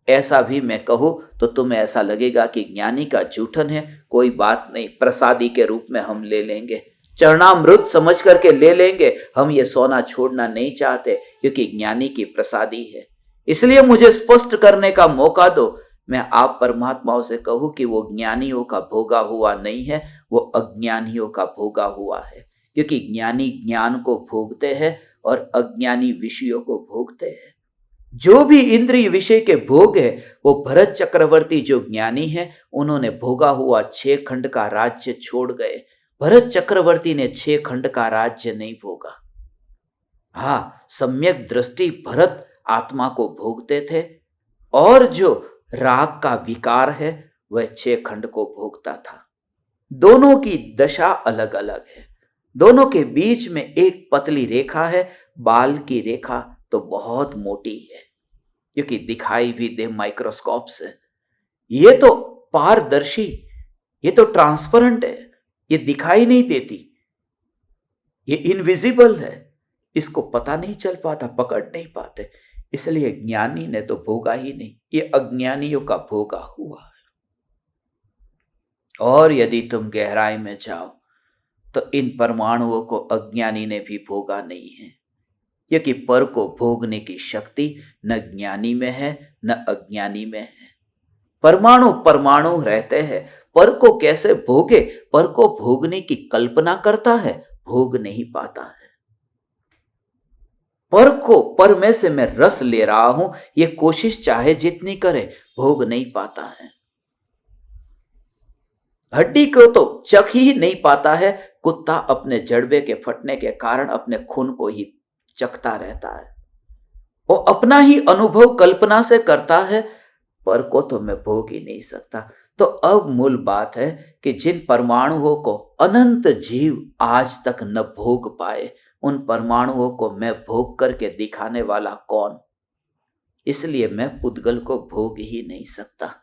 ऐसा भी मैं कहूं तो तुम्हें ऐसा लगेगा कि ज्ञानी का झूठन है, कोई बात नहीं, प्रसादी के रूप में हम ले लेंगे, चरणामृत समझ करके ले लेंगे। हम ये सोना छोड़ना नहीं चाहते क्योंकि ज्ञानी की प्रसादी है। इसलिए मुझे स्पष्ट करने का मौका दो। मैं आप परमात्माओं से कहूं कि वो ज्ञानियों का भोगा हुआ नहीं है, वो अज्ञानियों का भोगा हुआ है। क्योंकि ज्ञानी ज्ञान को भोगते हैं और अज्ञानी विषयों को भोगते हैं। जो भी इंद्रिय विषय के भोग है, वो भरत चक्रवर्ती जो ज्ञानी है, उन्होंने भोगा हुआ 6 खंड का राज्य छोड़ गए। भरत चक्रवर्ती ने 6 खंड का राज्य नहीं भोगा। हाँ, सम्यक दृष्टि भरत आत्मा को भोगते थे और जो राग का विकार है वह 6 खंड को भोगता था। दोनों की दशा अलग अलग है। दोनों के बीच में एक पतली रेखा है, बाल की रेखा तो बहुत मोटी है क्योंकि दिखाई भी दे माइक्रोस्कोप से। ये तो पारदर्शी, ये तो ट्रांसपेरेंट है, ये दिखाई नहीं देती, ये इनविजिबल है, इसको पता नहीं चल पाता, पकड़ नहीं पाते। इसलिए ज्ञानी ने तो भोगा ही नहीं, ये अज्ञानियों का भोगा हुआ है। और यदि तुम गहराई में जाओ तो इन परमाणुओं को अज्ञानी ने भी भोगा नहीं है, क्योंकि पर को भोगने की शक्ति न ज्ञानी में है न अज्ञानी में है। परमाणु परमाणु रहते हैं, पर को कैसे भोगे? पर को भोगने की कल्पना करता है, भोग नहीं पाता है। पर को, पर में से मैं रस ले रहा हूं, ये कोशिश चाहे जितनी करे, भोग नहीं पाता है। हड्डी को तो चख ही नहीं पाता है। कुत्ता अपने जड़बे के फटने के कारण अपने खून को ही चखता रहता है, वो अपना ही अनुभव कल्पना से करता है, पर को तो मैं भोग ही नहीं सकता। तो अब मूल बात है कि जिन परमाणुओं को अनंत जीव आज तक न भोग पाए, उन परमाणुओं को मैं भोग करके दिखाने वाला कौन? इसलिए मैं पुद्गल को भोग ही नहीं सकता।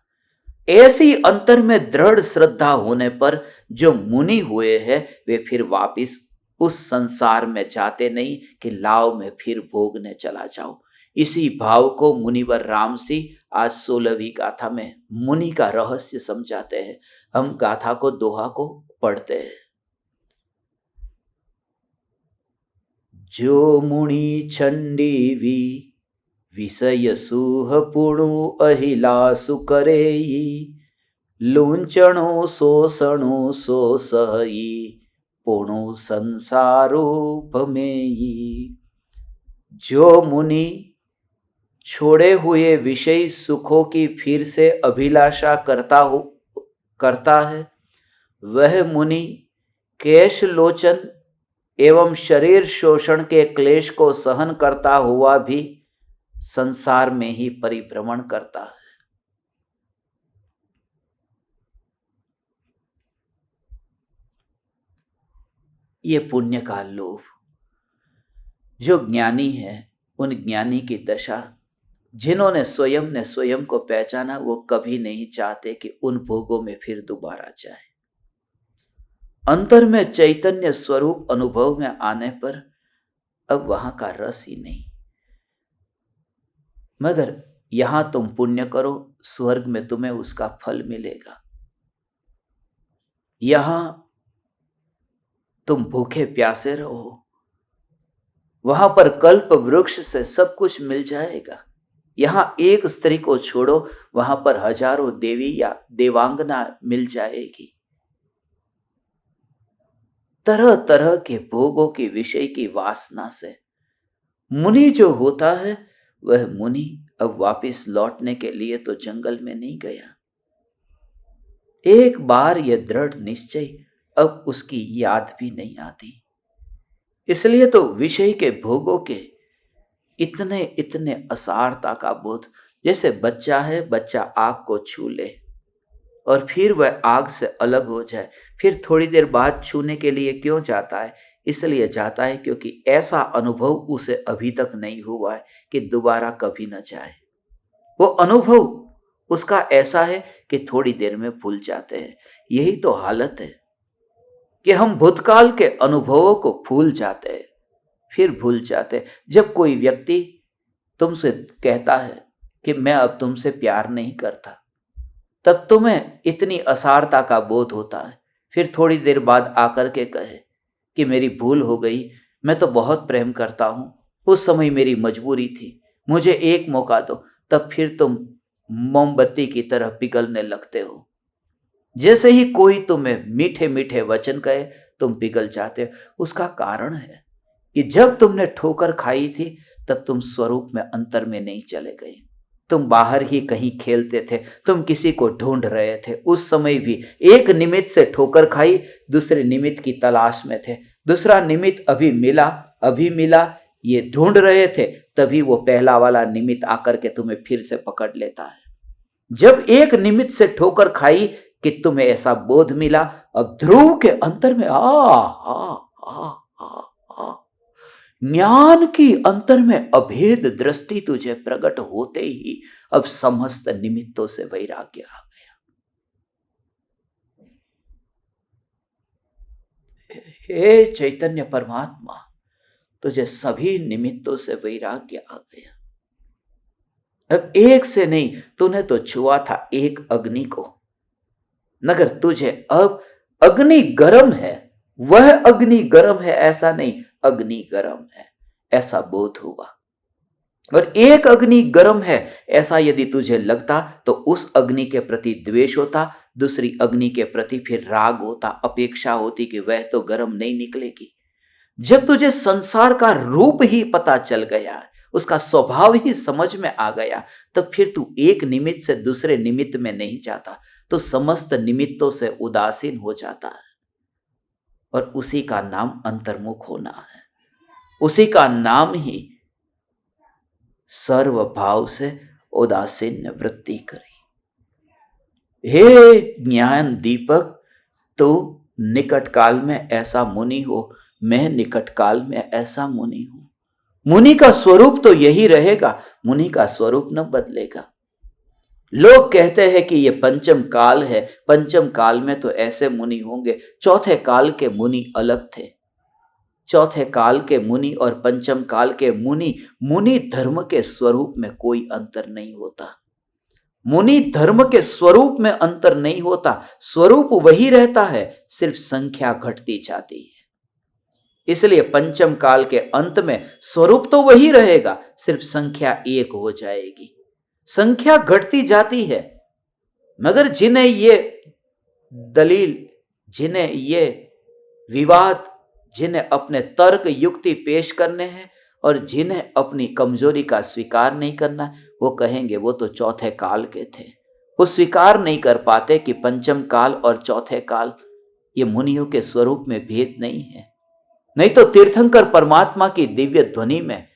ऐसी अंतर में दृढ़ श्रद्धा होने पर जो मुनि हुए हैं, वे फिर वापिस उस संसार में जाते नहीं कि लाओ मैं फिर भोगने चला जाऊं। इसी भाव को मुनिवर रामसी आज 16वीं गाथा में मुनि का रहस्य समझाते हैं। हम गाथा को, दोहा को पढ़ते हैं। जो मुनि छंडी विषय सुह पुणु अहिलासु करेई, लूंचणो शोषणो सो सहई, पुणु संसारोपमेयी। जो मुनि छोड़े हुए विषय सुखों की फिर से अभिलाषा करता है, वह मुनि केश लोचन एवं शरीर शोषण के क्लेश को सहन करता हुआ भी संसार में ही परिभ्रमण करता है। ये पुण्य का लोभ। जो ज्ञानी है, उन ज्ञानी की दशा, जिन्होंने स्वयं को पहचाना, वो कभी नहीं चाहते कि उन भोगों में फिर दोबारा जाए। अंतर में चैतन्य स्वरूप अनुभव में आने पर अब वहां का रस ही नहीं। मगर यहां तुम पुण्य करो, स्वर्ग में तुम्हें उसका फल मिलेगा। यहां तुम भूखे प्यासे रहो, वहां पर कल्प वृक्ष से सब कुछ मिल जाएगा। यहां एक स्त्री को छोड़ो, वहां पर हजारों देवी या देवांगना मिल जाएगी। तरह तरह के भोगों की विषय की वासना से मुनि जो होता है, वह मुनि अब वापस लौटने के लिए तो जंगल में नहीं गया। एक बार यह दृढ़ निश्चय अब उसकी याद भी नहीं आती। इसलिए तो विषय के भोगों के इतने इतने असारता का बोध, जैसे बच्चा है, बच्चा आग को छू ले और फिर वह आग से अलग हो जाए, फिर थोड़ी देर बाद छूने के लिए क्यों जाता है? इसलिए जाता है क्योंकि ऐसा अनुभव उसे अभी तक नहीं हुआ है कि दोबारा कभी न जाए। वो अनुभव उसका ऐसा है कि थोड़ी देर में भूल जाते हैं। यही तो हालत है कि हम भूतकाल के अनुभवों को भूल जाते हैं, फिर भूल जाते हैं। जब कोई व्यक्ति तुमसे कहता है कि मैं अब तुमसे प्यार नहीं करता, तब तुम्हें इतनी असारता का बोध होता है। फिर थोड़ी देर बाद आकर के कहे कि मेरी भूल हो गई, मैं तो बहुत प्रेम करता हूं, उस समय मेरी मजबूरी थी, मुझे एक मौका दो, तब फिर तुम मोमबत्ती की तरह पिघलने लगते हो। जैसे ही कोई तुम्हें मीठे मीठे वचन कहे, तुम पिघल जाते हो। उसका कारण है कि जब तुमने ठोकर खाई थी, तब तुम स्वरूप में अंतर में नहीं चले गए। तुम बाहर ही कहीं खेलते थे, तुम किसी को ढूंढ रहे थे। उस समय भी एक निमित्त से ठोकर खाई, दूसरे निमित्त की तलाश में थे। दूसरा निमित्त अभी मिला, ये ढूंढ रहे थे, तभी वो पहला वाला निमित्त आकर के तुम्हें फिर से पकड़ लेता है। जब एक निमित्त से ठोकर खाई कि तुम्हें ऐसा बोध मिला, अब ध्रुव के अंतर में ज्ञान की अंतर में अभेद दृष्टि तुझे प्रकट होते ही अब समस्त निमित्तों से वैराग्य आ गया। हे चैतन्य परमात्मा, तुझे सभी निमित्तों से वैराग्य आ गया। अब एक से नहीं, तूने तो छुआ था एक अग्नि को, मगर तुझे अब अग्नि गर्म है, वह अग्नि गर्म है ऐसा नहीं, अग्नि गर्म है ऐसा बोध हुआ। और एक अग्नि गर्म है ऐसा यदि तुझे लगता, तो उस अग्नि के प्रति द्वेष होता, दूसरी अग्नि के प्रति फिर राग होता, अपेक्षा होती कि वह तो गर्म नहीं निकलेगी। जब तुझे संसार का रूप ही पता चल गया, उसका स्वभाव ही समझ में आ गया, तब फिर तू एक निमित्त से दूसरे निमित्त में नहीं जाता, तो समस्त निमित्तों से उदासीन हो जाता है। और उसी का नाम अंतर्मुख होना है, उसी का नाम ही सर्व भाव से उदासीन वृत्ति करी। हे ज्ञान दीपक, तो निकट काल में ऐसा मुनि हो, मैं निकट काल में ऐसा मुनि हूं। मुनि का स्वरूप तो यही रहेगा, मुनि का स्वरूप न बदलेगा। लोग कहते हैं कि यह पंचम काल है, पंचम काल में तो ऐसे मुनि होंगे। चौथे काल के मुनि अलग थे। चौथे काल के मुनि और पंचम काल के मुनि, मुनि धर्म के स्वरूप में कोई अंतर नहीं होता। मुनि धर्म के स्वरूप में अंतर नहीं होता, स्वरूप वही रहता है, सिर्फ संख्या घटती जाती है। इसलिए पंचम काल के अंत में स्वरूप तो वही रहेगा, सिर्फ संख्या एक हो जाएगी। संख्या घटती जाती है, मगर जिन्हें ये दलील, जिन्हें ये विवाद, जिन्हें अपने तर्क युक्ति पेश करने हैं और जिन्हें अपनी कमजोरी का स्वीकार नहीं करना, वो कहेंगे वो तो चौथे काल के थे। वो स्वीकार नहीं कर पाते कि पंचम काल और चौथे काल, ये मुनियों के स्वरूप में भेद नहीं है। नहीं तो तीर्थंकर परमात्मा की दिव्य ध्वनि में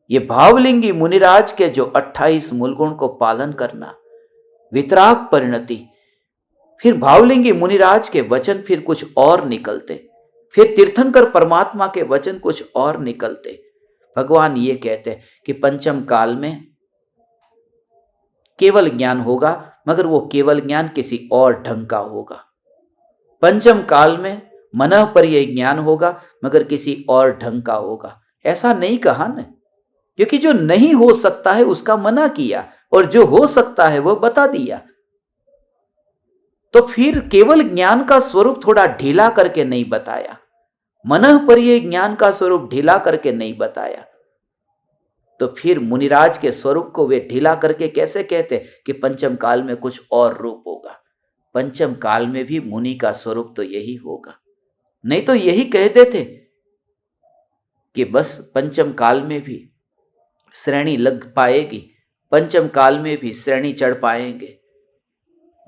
ये भावलिंगी मुनिराज के जो 28 मूलगुण को पालन करना, वितराग परिणति, फिर भावलिंगी मुनिराज के वचन फिर कुछ और निकलते, फिर तीर्थंकर परमात्मा के वचन कुछ और निकलते। भगवान ये कहते कि पंचम काल में केवल ज्ञान होगा, मगर वो केवल ज्ञान किसी और ढंग का होगा। पंचम काल में मनः पर यह ज्ञान होगा, मगर किसी और ढंग का होगा। ऐसा नहीं कहा न, क्योंकि जो नहीं हो सकता है उसका मना किया। और जो हो सकता है वो बता दिया। तो फिर केवल ज्ञान का स्वरूप थोड़ा ढीला करके नहीं बताया, मनः पर ये ज्ञान का स्वरूप ढीला करके नहीं बताया, तो फिर मुनिराज के स्वरूप को वे ढीला करके कैसे कहते कि पंचम काल में कुछ और रूप होगा। पंचम काल में भी मुनि का स्वरूप तो यही होगा, नहीं तो यही कहते थे कि बस पंचम काल में भी श्रेणी लग पाएगी, पंचम काल में भी श्रेणी चढ़ पाएंगे।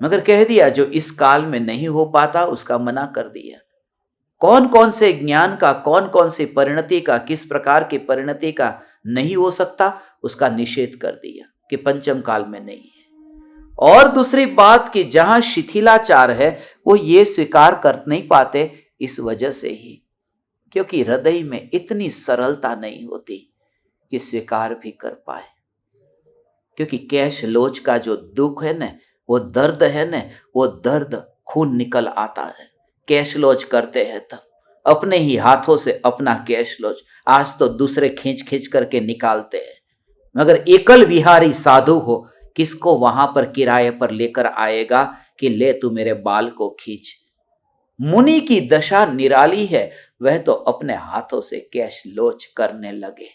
मगर कह दिया जो इस काल में नहीं हो पाता उसका मना कर दिया। कौन कौन से ज्ञान का, कौन कौन सी परिणति का, किस प्रकार की परिणति का नहीं हो सकता उसका निषेध कर दिया कि पंचम काल में नहीं है। और दूसरी बात कि जहां शिथिलाचार है वो ये स्वीकार कर नहीं पाते इस वजह से ही क्योंकि हृदय में इतनी सरलता नहीं होती कि स्वीकार भी कर पाए। क्योंकि कैश लोच का जो दुख है न, वो दर्द है न, वो दर्द खून निकल आता है। कैश लोच करते हैं तब अपने ही हाथों से अपना कैश लोच, आज तो दूसरे खींच खींच करके निकालते हैं। मगर एकल विहारी साधु हो, किसको वहां पर किराए पर लेकर आएगा कि ले तू मेरे बाल को खींच। मुनि की दशा निराली है, वह तो अपने हाथों से कैश लोच करने लगे।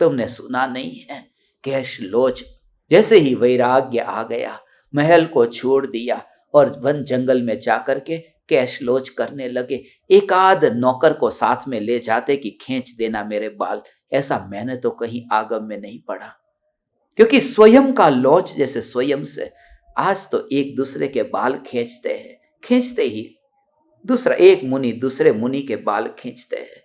तुमने सुना नहीं है कैश लोच? जैसे ही वैराग्य आ गया, महल को छोड़ दिया और वन जंगल में जाकर के कैश लोच करने लगे। एक आध नौकर को साथ में ले जाते कि खींच देना मेरे बाल, ऐसा मैंने तो कहीं आगम में नहीं पढ़ा। क्योंकि स्वयं का लोच जैसे स्वयं से, आज तो एक दूसरे के बाल खींचते हैं, खींचते ही दूसरा एक मुनि दूसरे मुनि के बाल खींचते हैं।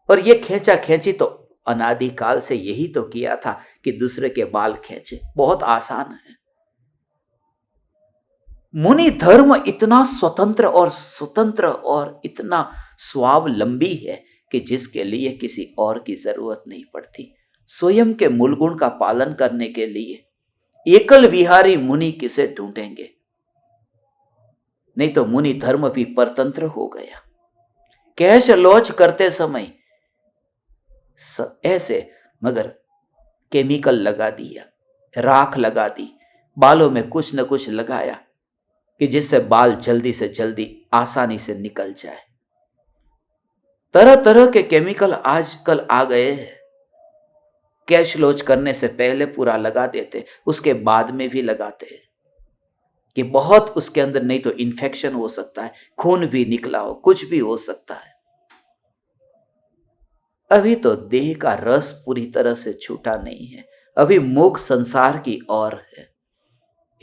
और ये खींचा खींची तो अनादिकाल से यही तो किया था कि दूसरे के बाल खींचे, बहुत आसान है। मुनि धर्म इतना स्वतंत्र और इतना स्वावलंबी है कि जिसके लिए किसी और की जरूरत नहीं पड़ती। स्वयं के मूल गुण का पालन करने के लिए एकल विहारी मुनि किसे ढूंढेंगे? नहीं तो मुनि धर्म भी परतंत्र हो गया। कैश लॉच करते समय ऐसे मगर केमिकल लगा दिया, राख लगा दी, बालों में कुछ न कुछ लगाया कि जिससे बाल जल्दी से जल्दी आसानी से निकल जाए। तरह तरह के केमिकल आजकल आ गए हैं। कैश लॉच करने से पहले पूरा लगा देते, उसके बाद में भी लगाते हैं कि बहुत उसके अंदर नहीं तो इन्फेक्शन हो सकता है, खून भी निकला हो, कुछ भी हो सकता है। अभी तो देह का रस पूरी तरह से छूटा नहीं है, अभी मुख संसार की ओर है।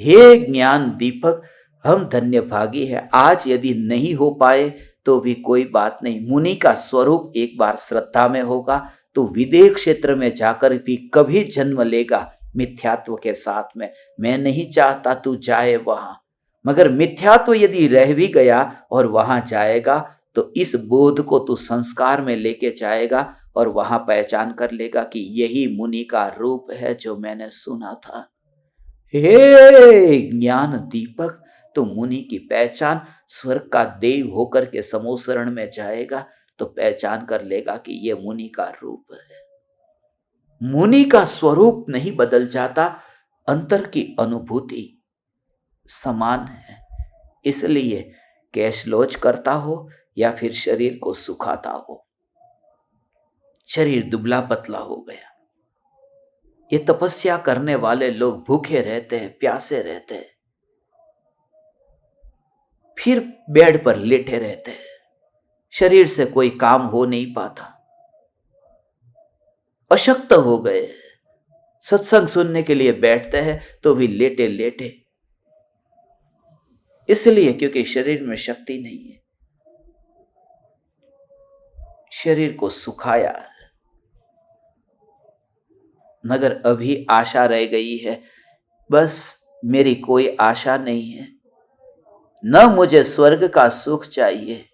हे ज्ञान दीपक, हम धन्य भागी है। आज यदि नहीं हो पाए तो भी कोई बात नहीं, मुनि का स्वरूप एक बार श्रद्धा में होगा तो विदेह क्षेत्र में जाकर भी कभी जन्म लेगा मिथ्यात्व के साथ में। मैं नहीं चाहता तू जाए वहां, मगर मिथ्यात्व यदि रह भी गया और वहां जाएगा तो इस बोध को तू संस्कार में लेके जाएगा और वहां पहचान कर लेगा कि यही मुनि का रूप है जो मैंने सुना था। हे ज्ञान दीपक, तो मुनि की पहचान, स्वर्ग का देव होकर के समोसरण में जाएगा तो पहचान कर लेगा कि यह मुनि का रूप है। मुनि का स्वरूप नहीं बदल जाता, अंतर की अनुभूति समान है। इसलिए कैश लॉच करता हो या फिर शरीर को सुखाता हो, शरीर दुबला पतला हो गया। ये तपस्या करने वाले लोग भूखे रहते हैं, प्यासे रहते हैं, फिर बेड पर लेटे रहते हैं, शरीर से कोई काम हो नहीं पाता, अशक्त हो गए। सत्संग सुनने के लिए बैठते हैं तो भी लेटे लेटे, इसलिए क्योंकि शरीर में शक्ति नहीं है, शरीर को सुखाया है। मगर अभी आशा रह गई है, बस मेरी कोई आशा नहीं है, न मुझे स्वर्ग का सुख चाहिए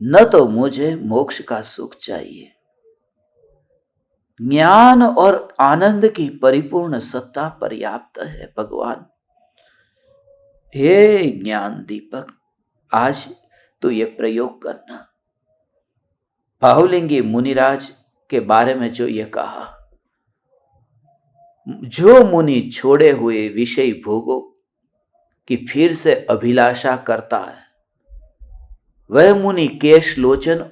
न तो मुझे मोक्ष का सुख चाहिए। ज्ञान और आनंद की परिपूर्ण सत्ता पर्याप्त है भगवान। हे ज्ञान दीपक, आज तो ये प्रयोग करना। बाहुलिंगी मुनिराज के बारे में जो ये कहा, जो मुनि छोड़े हुए विषय भोगों की फिर से अभिलाषा करता है, वह मुनि केश लोचन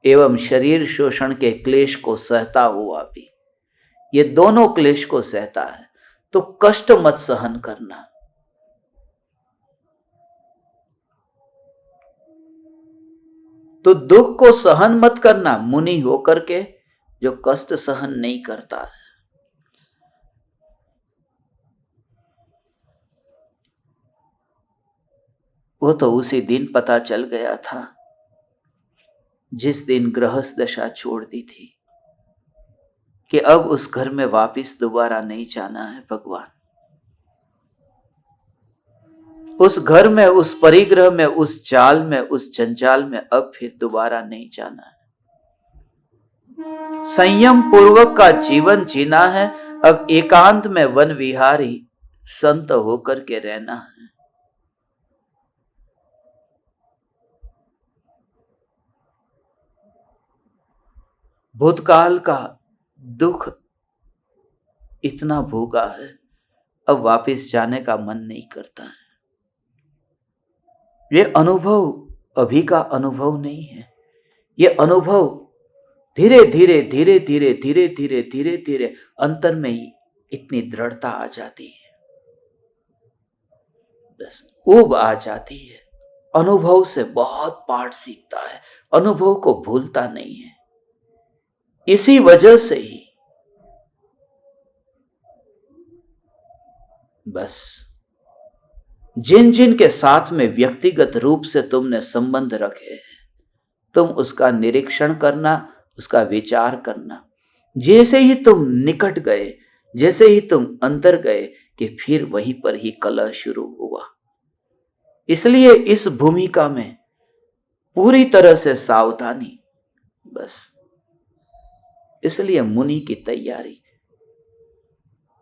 एवं शरीर शोषण के क्लेश को सहता हुआ भी, ये दोनों क्लेश को सहता है, तो कष्ट मत सहन करना। तो दुख को सहन मत करना मुनि होकर के, जो कष्ट सहन नहीं करता है। वो तो उसी दिन पता चल गया था जिस दिन गृहस्थ दशा छोड़ दी थी कि अब उस घर में वापिस दोबारा नहीं जाना है भगवान। उस घर में, उस परिग्रह में, उस जाल में, उस जंजाल में अब फिर दोबारा नहीं जाना है। संयम पूर्वक का जीवन जीना है। अब एकांत में वन विहारी संत होकर के रहना है। भूतकाल का दुख इतना भोगा है, अब वापस जाने का मन नहीं करता है। ये अनुभव अभी का अनुभव नहीं है। ये अनुभव धीरे धीरे धीरे धीरे धीरे धीरे धीरे धीरे अंतर में ही इतनी दृढ़ता आ जाती है, बस ऊब आ जाती है। अनुभव से बहुत पाठ सीखता है, अनुभव को भूलता नहीं है। इसी वजह से ही बस जिन जिन के साथ में व्यक्तिगत रूप से तुमने संबंध रखे हैं, तुम उसका निरीक्षण करना, उसका विचार करना। जैसे ही तुम निकट गए, जैसे ही तुम अंदर गए, कि फिर वहीं पर ही कलह शुरू हुआ। इसलिए इस भूमिका में पूरी तरह से सावधानी, बस इसलिए मुनि की तैयारी,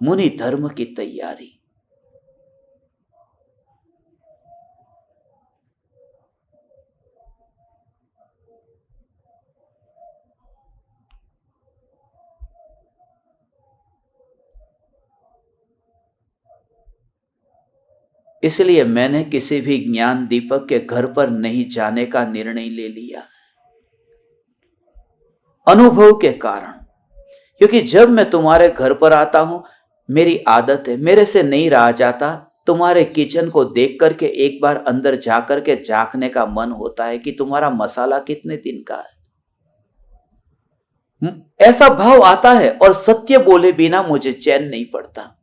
मुनि धर्म की तैयारी। इसलिए मैंने किसी भी ज्ञान दीपक के घर पर नहीं जाने का निर्णय ले लिया, अनुभव के कारण। क्योंकि जब मैं तुम्हारे घर पर आता हूं, मेरी आदत है, मेरे से नहीं रहा जाता, तुम्हारे किचन को देख करके एक बार अंदर जाकर के झांकने का मन होता है कि तुम्हारा मसाला कितने दिन का है। ऐसा भाव आता है, और सत्य बोले बिना मुझे चैन नहीं पड़ता।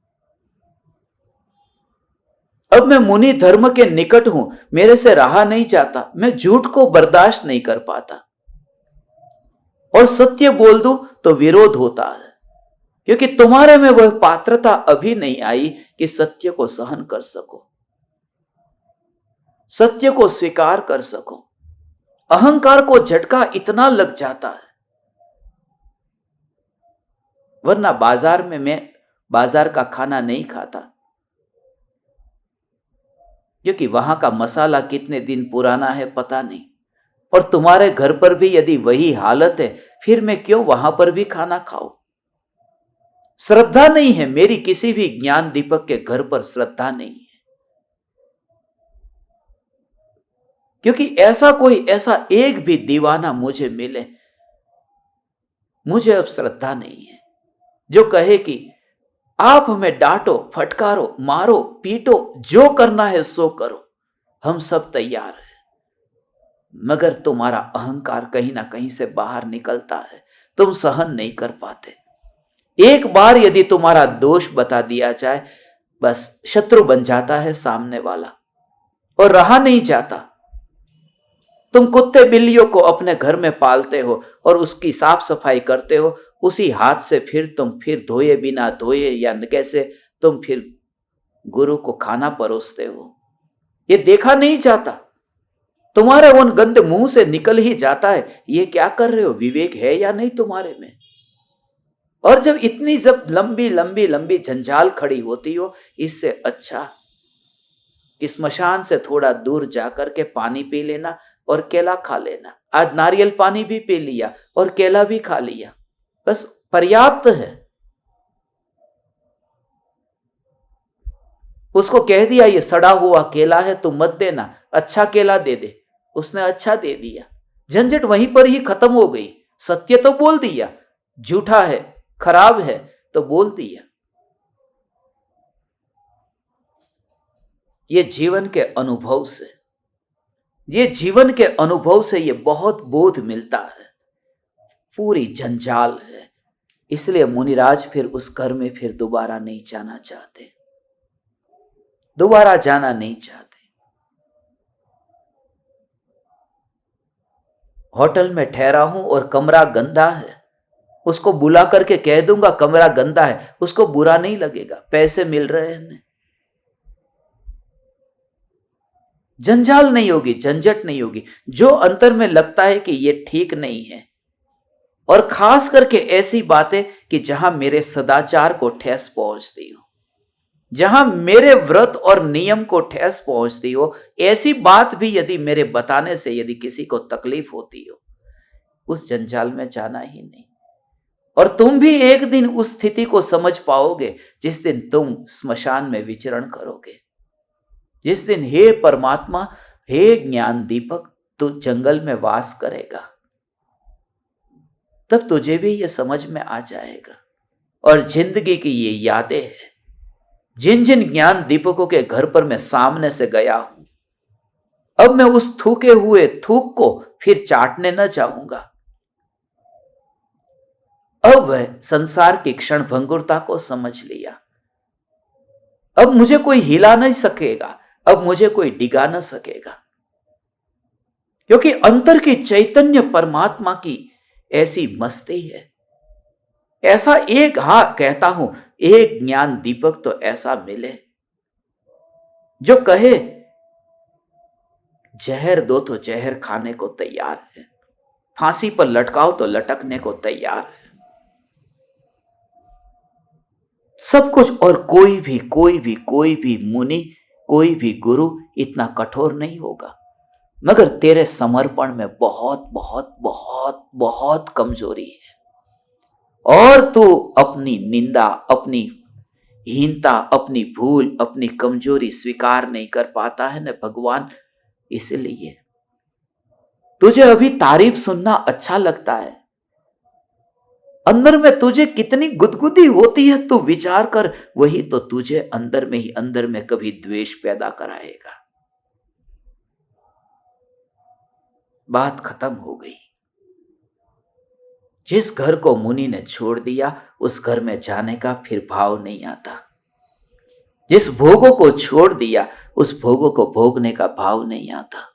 अब मैं मुनि धर्म के निकट हूं, मेरे से रहा नहीं जाता, मैं झूठ को बर्दाश्त नहीं कर पाता, और सत्य बोल दूं तो विरोध होता है। क्योंकि तुम्हारे में वह पात्रता अभी नहीं आई कि सत्य को सहन कर सको, सत्य को स्वीकार कर सको। अहंकार को झटका इतना लग जाता है। वरना बाजार में मैं बाजार का खाना नहीं खाता, क्योंकि वहां का मसाला कितने दिन पुराना है पता नहीं। और तुम्हारे घर पर भी यदि वही हालत है, फिर मैं क्यों वहां पर भी खाना खाऊं? श्रद्धा नहीं है मेरी, किसी भी ज्ञान दीपक के घर पर श्रद्धा नहीं है। क्योंकि ऐसा एक भी दीवाना मुझे मिले, मुझे अब श्रद्धा नहीं है, जो कहे कि आप हमें डांटो, फटकारो, मारो, पीटो, जो करना है सो करो, हम सब तैयार हैं। मगर तुम्हारा अहंकार कहीं ना कहीं से बाहर निकलता है, तुम सहन नहीं कर पाते। एक बार यदि तुम्हारा दोष बता दिया जाए, बस शत्रु बन जाता है सामने वाला, और रहा नहीं जाता। तुम कुत्ते बिल्लियों को अपने घर में पालते हो और उसकी साफ सफाई करते हो, उसी हाथ से फिर धोए बिना धोए या कैसे तुम फिर गुरु को खाना परोसते हो, ये देखा नहीं जाता। तुम्हारे उन गंद मुंह से निकल ही जाता है, ये क्या कर रहे हो, विवेक है या नहीं तुम्हारे में? और जब इतनी जब लंबी लंबी लंबी झंझाल खड़ी होती हो, इससे अच्छा कि स्मशान से थोड़ा दूर जाकर के पानी पी लेना और केला खा लेना। आज नारियल पानी भी पी लिया और केला भी खा लिया, बस पर्याप्त है। उसको कह दिया ये सड़ा हुआ केला है, तुम मत देना, अच्छा केला दे दे। उसने अच्छा दे दिया, झंझट वहीं पर ही खत्म हो गई। सत्य तो बोल दिया, झूठा है, खराब है तो बोल दिया। ये जीवन के अनुभव से, ये जीवन के अनुभव से ये बहुत बोध मिलता है। पूरी जंजाल है, इसलिए मुनिराज फिर उस घर में फिर दोबारा नहीं जाना चाहते, दोबारा जाना नहीं चाहते। होटल में ठहरा हूं और कमरा गंदा है, उसको बुला करके कह दूंगा कमरा गंदा है, उसको बुरा नहीं लगेगा, पैसे मिल रहे हैं। जंजाल नहीं होगी, झंझट नहीं होगी। जो अंतर में लगता है कि ये ठीक नहीं है, और खास करके ऐसी बातें कि जहां मेरे सदाचार को ठेस पहुंचती हो, जहां मेरे व्रत और नियम को ठेस पहुंचती हो, ऐसी बात भी यदि मेरे बताने से यदि किसी को तकलीफ होती हो, उस जंजाल में जाना ही नहीं। और तुम भी एक दिन उस स्थिति को समझ पाओगे जिस दिन तुम स्मशान में विचरण करोगे, जिस दिन हे परमात्मा, हे ज्ञान दीपक, तू जंगल में वास करेगा, तब तुझे भी ये समझ में आ जाएगा। और जिंदगी की ये यादें हैं, जिन जिन ज्ञान दीपकों के घर पर मैं सामने से गया हूं, अब मैं उस थूके हुए थूक को फिर चाटने न चाहूंगा। अब वह संसार की क्षण भंगुरता को समझ लिया। अब मुझे कोई हिला नहीं सकेगा, अब मुझे कोई डिगा न सकेगा, क्योंकि अंतर की चैतन्य परमात्मा की ऐसी मस्ती है। ऐसा एक, कहता हूं, एक ज्ञान दीपक तो ऐसा मिले जो कहे जहर दो तो जहर खाने को तैयार है, फांसी पर लटकाओ तो लटकने को तैयार है, सब कुछ। और कोई भी मुनि, कोई भी गुरु इतना कठोर नहीं होगा, मगर तेरे समर्पण में बहुत बहुत बहुत बहुत कमजोरी है, और तू अपनी निंदा, अपनी हीनता, अपनी भूल, अपनी कमजोरी स्वीकार नहीं कर पाता है न भगवान। इसलिए तुझे अभी तारीफ सुनना अच्छा लगता है, अंदर में तुझे कितनी गुदगुदी होती है, तू विचार कर। वही तो तुझे अंदर में ही अंदर में कभी द्वेष पैदा कराएगा। बात खत्म हो गई। जिस घर को मुनि ने छोड़ दिया, उस घर में जाने का फिर भाव नहीं आता। जिस भोगों को छोड़ दिया, उस भोगों को भोगने का भाव नहीं आता।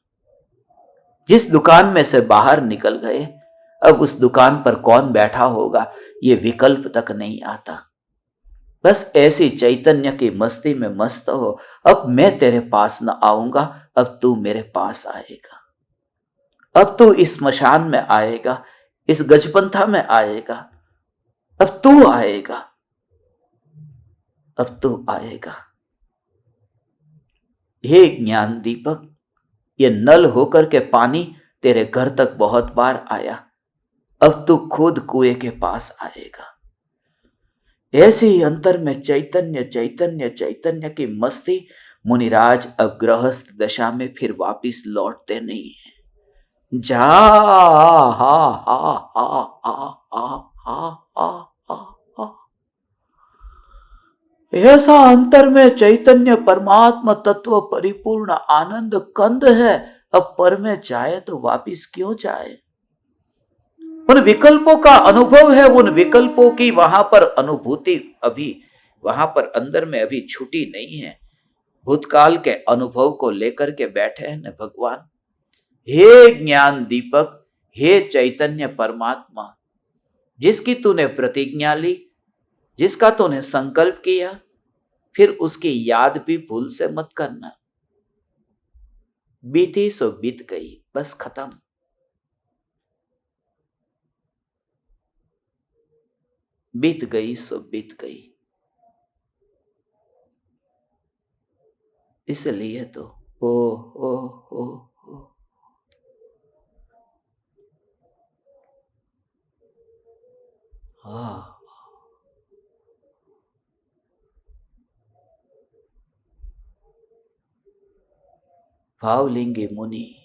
जिस दुकान में से बाहर निकल गए, अब उस दुकान पर कौन बैठा होगा ये विकल्प तक नहीं आता। बस ऐसी चैतन्य की मस्ती में मस्त हो, अब मैं तेरे पास न आऊंगा, अब तू मेरे पास आएगा, अब तू इस स्मशान में आएगा, इस गजपंथा में आएगा, अब तू आएगा, अब तू आएगा। हे ज्ञान दीपक, ये नल होकर के पानी तेरे घर तक बहुत बार आया, अब तू खुद कुएं के पास आएगा। ऐसे ही अंतर में चैतन्य चैतन्य चैतन्य की मस्ती। मुनिराज अब गृहस्थ दशा में फिर वापिस लौटते नहीं है। जा हा हा हा हा हा हा हा हा, ऐसा अंतर में चैतन्य परमात्मा तत्व परिपूर्ण आनंद कंद है। अब पर में जाए तो वापिस क्यों जाए? उन विकल्पों का अनुभव है, उन विकल्पों की वहां पर अनुभूति अभी वहां पर अंदर में अभी छुटी नहीं है। भूतकाल के अनुभव को लेकर के बैठे हैं न भगवान। हे ज्ञान दीपक, हे चैतन्य परमात्मा, जिसकी तूने प्रतिज्ञा ली, जिसका तूने संकल्प किया, फिर उसकी याद भी भूल से मत करना। बीती सो बीत गई, बस खत्म। बीत गई सो बीत गई। इसलिए तो ओ ओ ओ ओ हाँ, भावलिंगी मुनि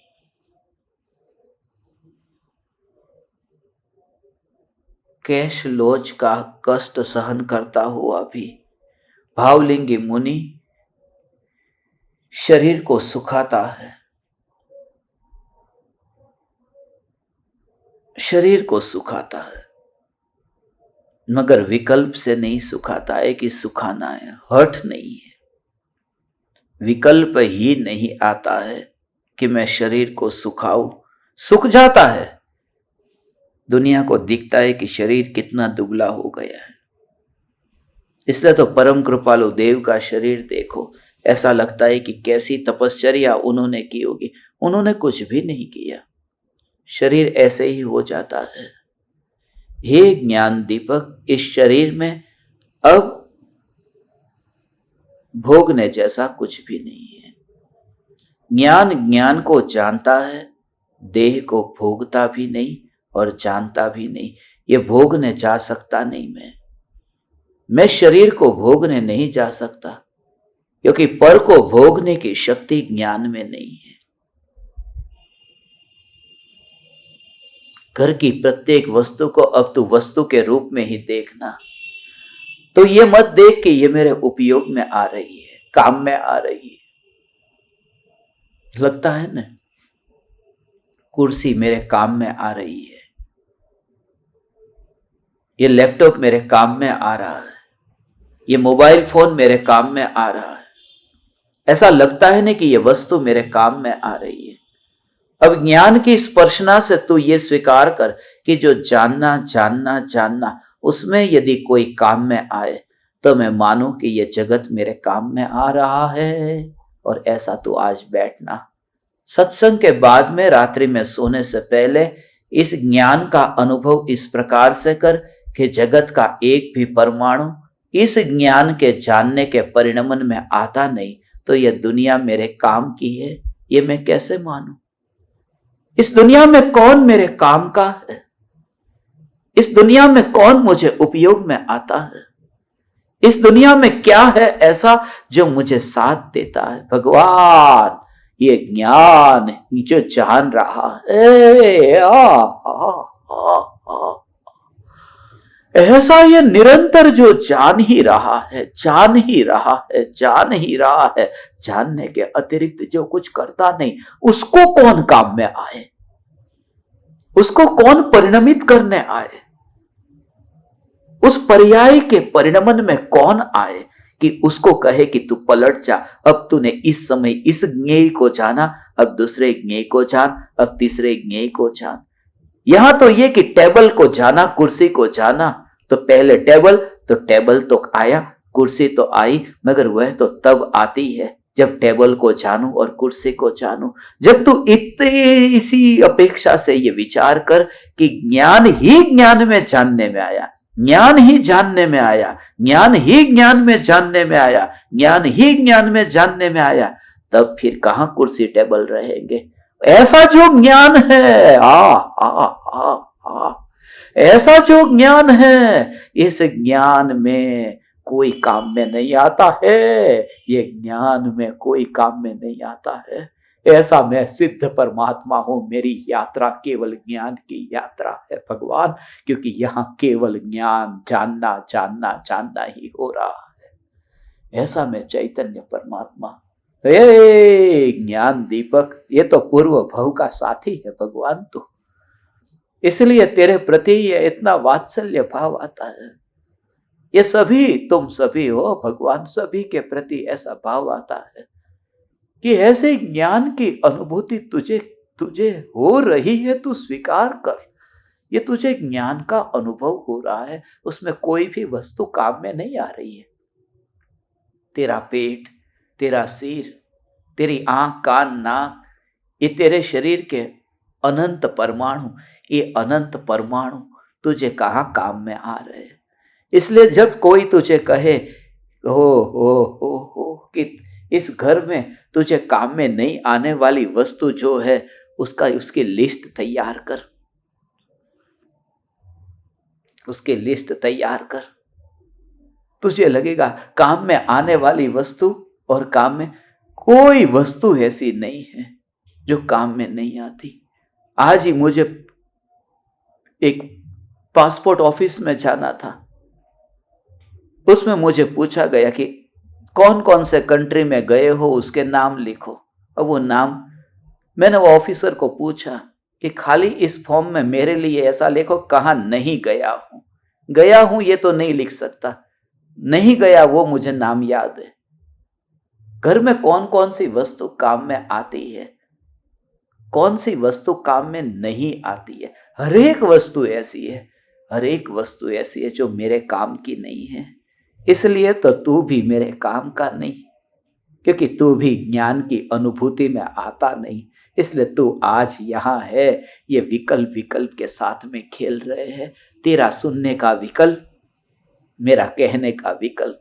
कैश लोच का कष्ट सहन करता हुआ भी भावलिंगी मुनि शरीर को सुखाता है, शरीर को सुखाता है, मगर विकल्प से नहीं सुखाता है कि सुखाना है, हठ नहीं है। विकल्प ही नहीं आता है कि मैं शरीर को सुखाऊं, सुख जाता है। दुनिया को दिखता है कि शरीर कितना दुबला हो गया है, इसलिए तो परम कृपालु देव का शरीर देखो, ऐसा लगता है कि कैसी तपश्चर्या उन्होंने की होगी। उन्होंने कुछ भी नहीं किया, शरीर ऐसे ही हो जाता है। हे ज्ञान दीपक, इस शरीर में अब भोगने जैसा कुछ भी नहीं है। ज्ञान को जानता है, देह को भोगता भी नहीं और जानता भी नहीं। ये भोगने जा सकता नहीं। मैं शरीर को भोगने नहीं जा सकता, क्योंकि पर को भोगने की शक्ति ज्ञान में नहीं है। घर की प्रत्येक वस्तु को अब तू वस्तु के रूप में ही देखना। तो ये मत देख कि ये मेरे उपयोग में आ रही है, काम में आ रही है। लगता है ना, कुर्सी मेरे काम में आ रही है, ये लैपटॉप मेरे काम में आ रहा है, ये मोबाइल फोन मेरे काम में आ रहा है। ऐसा लगता है ना कि ये वस्तु मेरे काम में आ रही है। अब ज्ञान की स्पर्शना से तू ये स्वीकार कर कि जो जानना उसमें यदि कोई काम में आए तो मैं मानूं कि ये जगत मेरे काम में आ रहा है। और ऐसा तू आज बैठना, सत्संग के बाद में रात्रि में सोने से पहले इस ज्ञान का अनुभव इस प्रकार से कर कि जगत का एक भी परमाणु इस ज्ञान के जानने के परिणमन में आता नहीं, तो यह दुनिया मेरे काम की है, ये मैं कैसे मानूं? इस दुनिया में कौन मेरे काम का है? इस दुनिया में कौन मुझे उपयोग में आता है? इस दुनिया में क्या है ऐसा जो मुझे साथ देता है? भगवान, ये ज्ञान जो जान रहा है, ऐसा ये निरंतर जो जान ही रहा है, जान ही रहा है, जान ही रहा है, जानने के अतिरिक्त जो कुछ करता नहीं, उसको कौन काम में आए? उसको कौन परिणमित करने आए? उस पर्याय के परिणमन में कौन आए कि उसको कहे कि तू पलट जा, अब तूने इस समय इस ज्ञेय को जाना, अब दूसरे ज्ञेय को जान, अब तीसरे ज्ञेय को जान। यहां तो ये कि टेबल को जाना, कुर्सी को जाना, तो पहले टेबल तो आया, कुर्सी तो आई, मगर वह तो तब आती है जब टेबल को जानू और कुर्सी को जानू। जब तू इसी अपेक्षा से ये विचार कर कि ज्ञान ही ज्ञान में जानने में आया, ज्ञान ही जानने में आया, ज्ञान ही ज्ञान में जानने में आया, ज्ञान ही ज्ञान में जानने में आया, तब फिर कहां कुर्सी टेबल रहेंगे? ऐसा जो ज्ञान है, ऐसा जो ज्ञान है, इस ज्ञान में कोई काम में नहीं आता है, ये ज्ञान में कोई काम में नहीं आता है। ऐसा मैं सिद्ध परमात्मा हूं, मेरी यात्रा केवल ज्ञान की यात्रा है भगवान, क्योंकि यहां केवल ज्ञान, जानना ही हो रहा है। ऐसा मैं चैतन्य परमात्मा। ज्ञान दीपक, ये तो पूर्व भव का साथी है भगवान तू, इसलिए तेरे प्रति ये इतना वात्सल्य भाव आता है। ये सभी, तुम सभी हो भगवान, सभी के प्रति ऐसा भाव आता है कि ऐसे ज्ञान की अनुभूति तुझे हो रही है, तू स्वीकार कर। ये तुझे ज्ञान का अनुभव हो रहा है, उसमें कोई भी वस्तु काम में नहीं आ रही है। तेरा पेट, तेरा सिर, तेरी आंख, कान, नाक, ये तेरे शरीर के अनंत परमाणु, ये अनंत परमाणु तुझे कहां काम में आ रहे हैं? इसलिए जब कोई तुझे कहे हो कि इस घर में तुझे काम में नहीं आने वाली वस्तु जो है उसकी लिस्ट तैयार कर, उसकी लिस्ट तैयार कर। तुझे लगेगा काम में आने वाली वस्तु और काम में कोई वस्तु ऐसी नहीं है जो काम में नहीं आती। आज ही मुझे एक पासपोर्ट ऑफिस में जाना था, उसमें मुझे पूछा गया कि कौन कौन से कंट्री में गए हो, उसके नाम लिखो। अब वो नाम, मैंने वो ऑफिसर को पूछा कि खाली इस फॉर्म में मेरे लिए ऐसा लिखो कहाँ नहीं गया हूं। गया हूं ये तो नहीं लिख सकता, नहीं गया वो मुझे नाम याद है। घर में कौन कौन सी वस्तु काम में आती है, कौन सी वस्तु काम में नहीं आती है। हर एक वस्तु ऐसी है, हर एक वस्तु ऐसी है जो मेरे काम की नहीं है। इसलिए तो तू भी मेरे काम का नहीं, क्योंकि तू भी ज्ञान की अनुभूति में आता नहीं। इसलिए तू आज यहाँ है, ये विकल्प विकल्प के साथ में खेल रहे हैं। तेरा सुनने का विकल्प, मेरा कहने का विकल्प।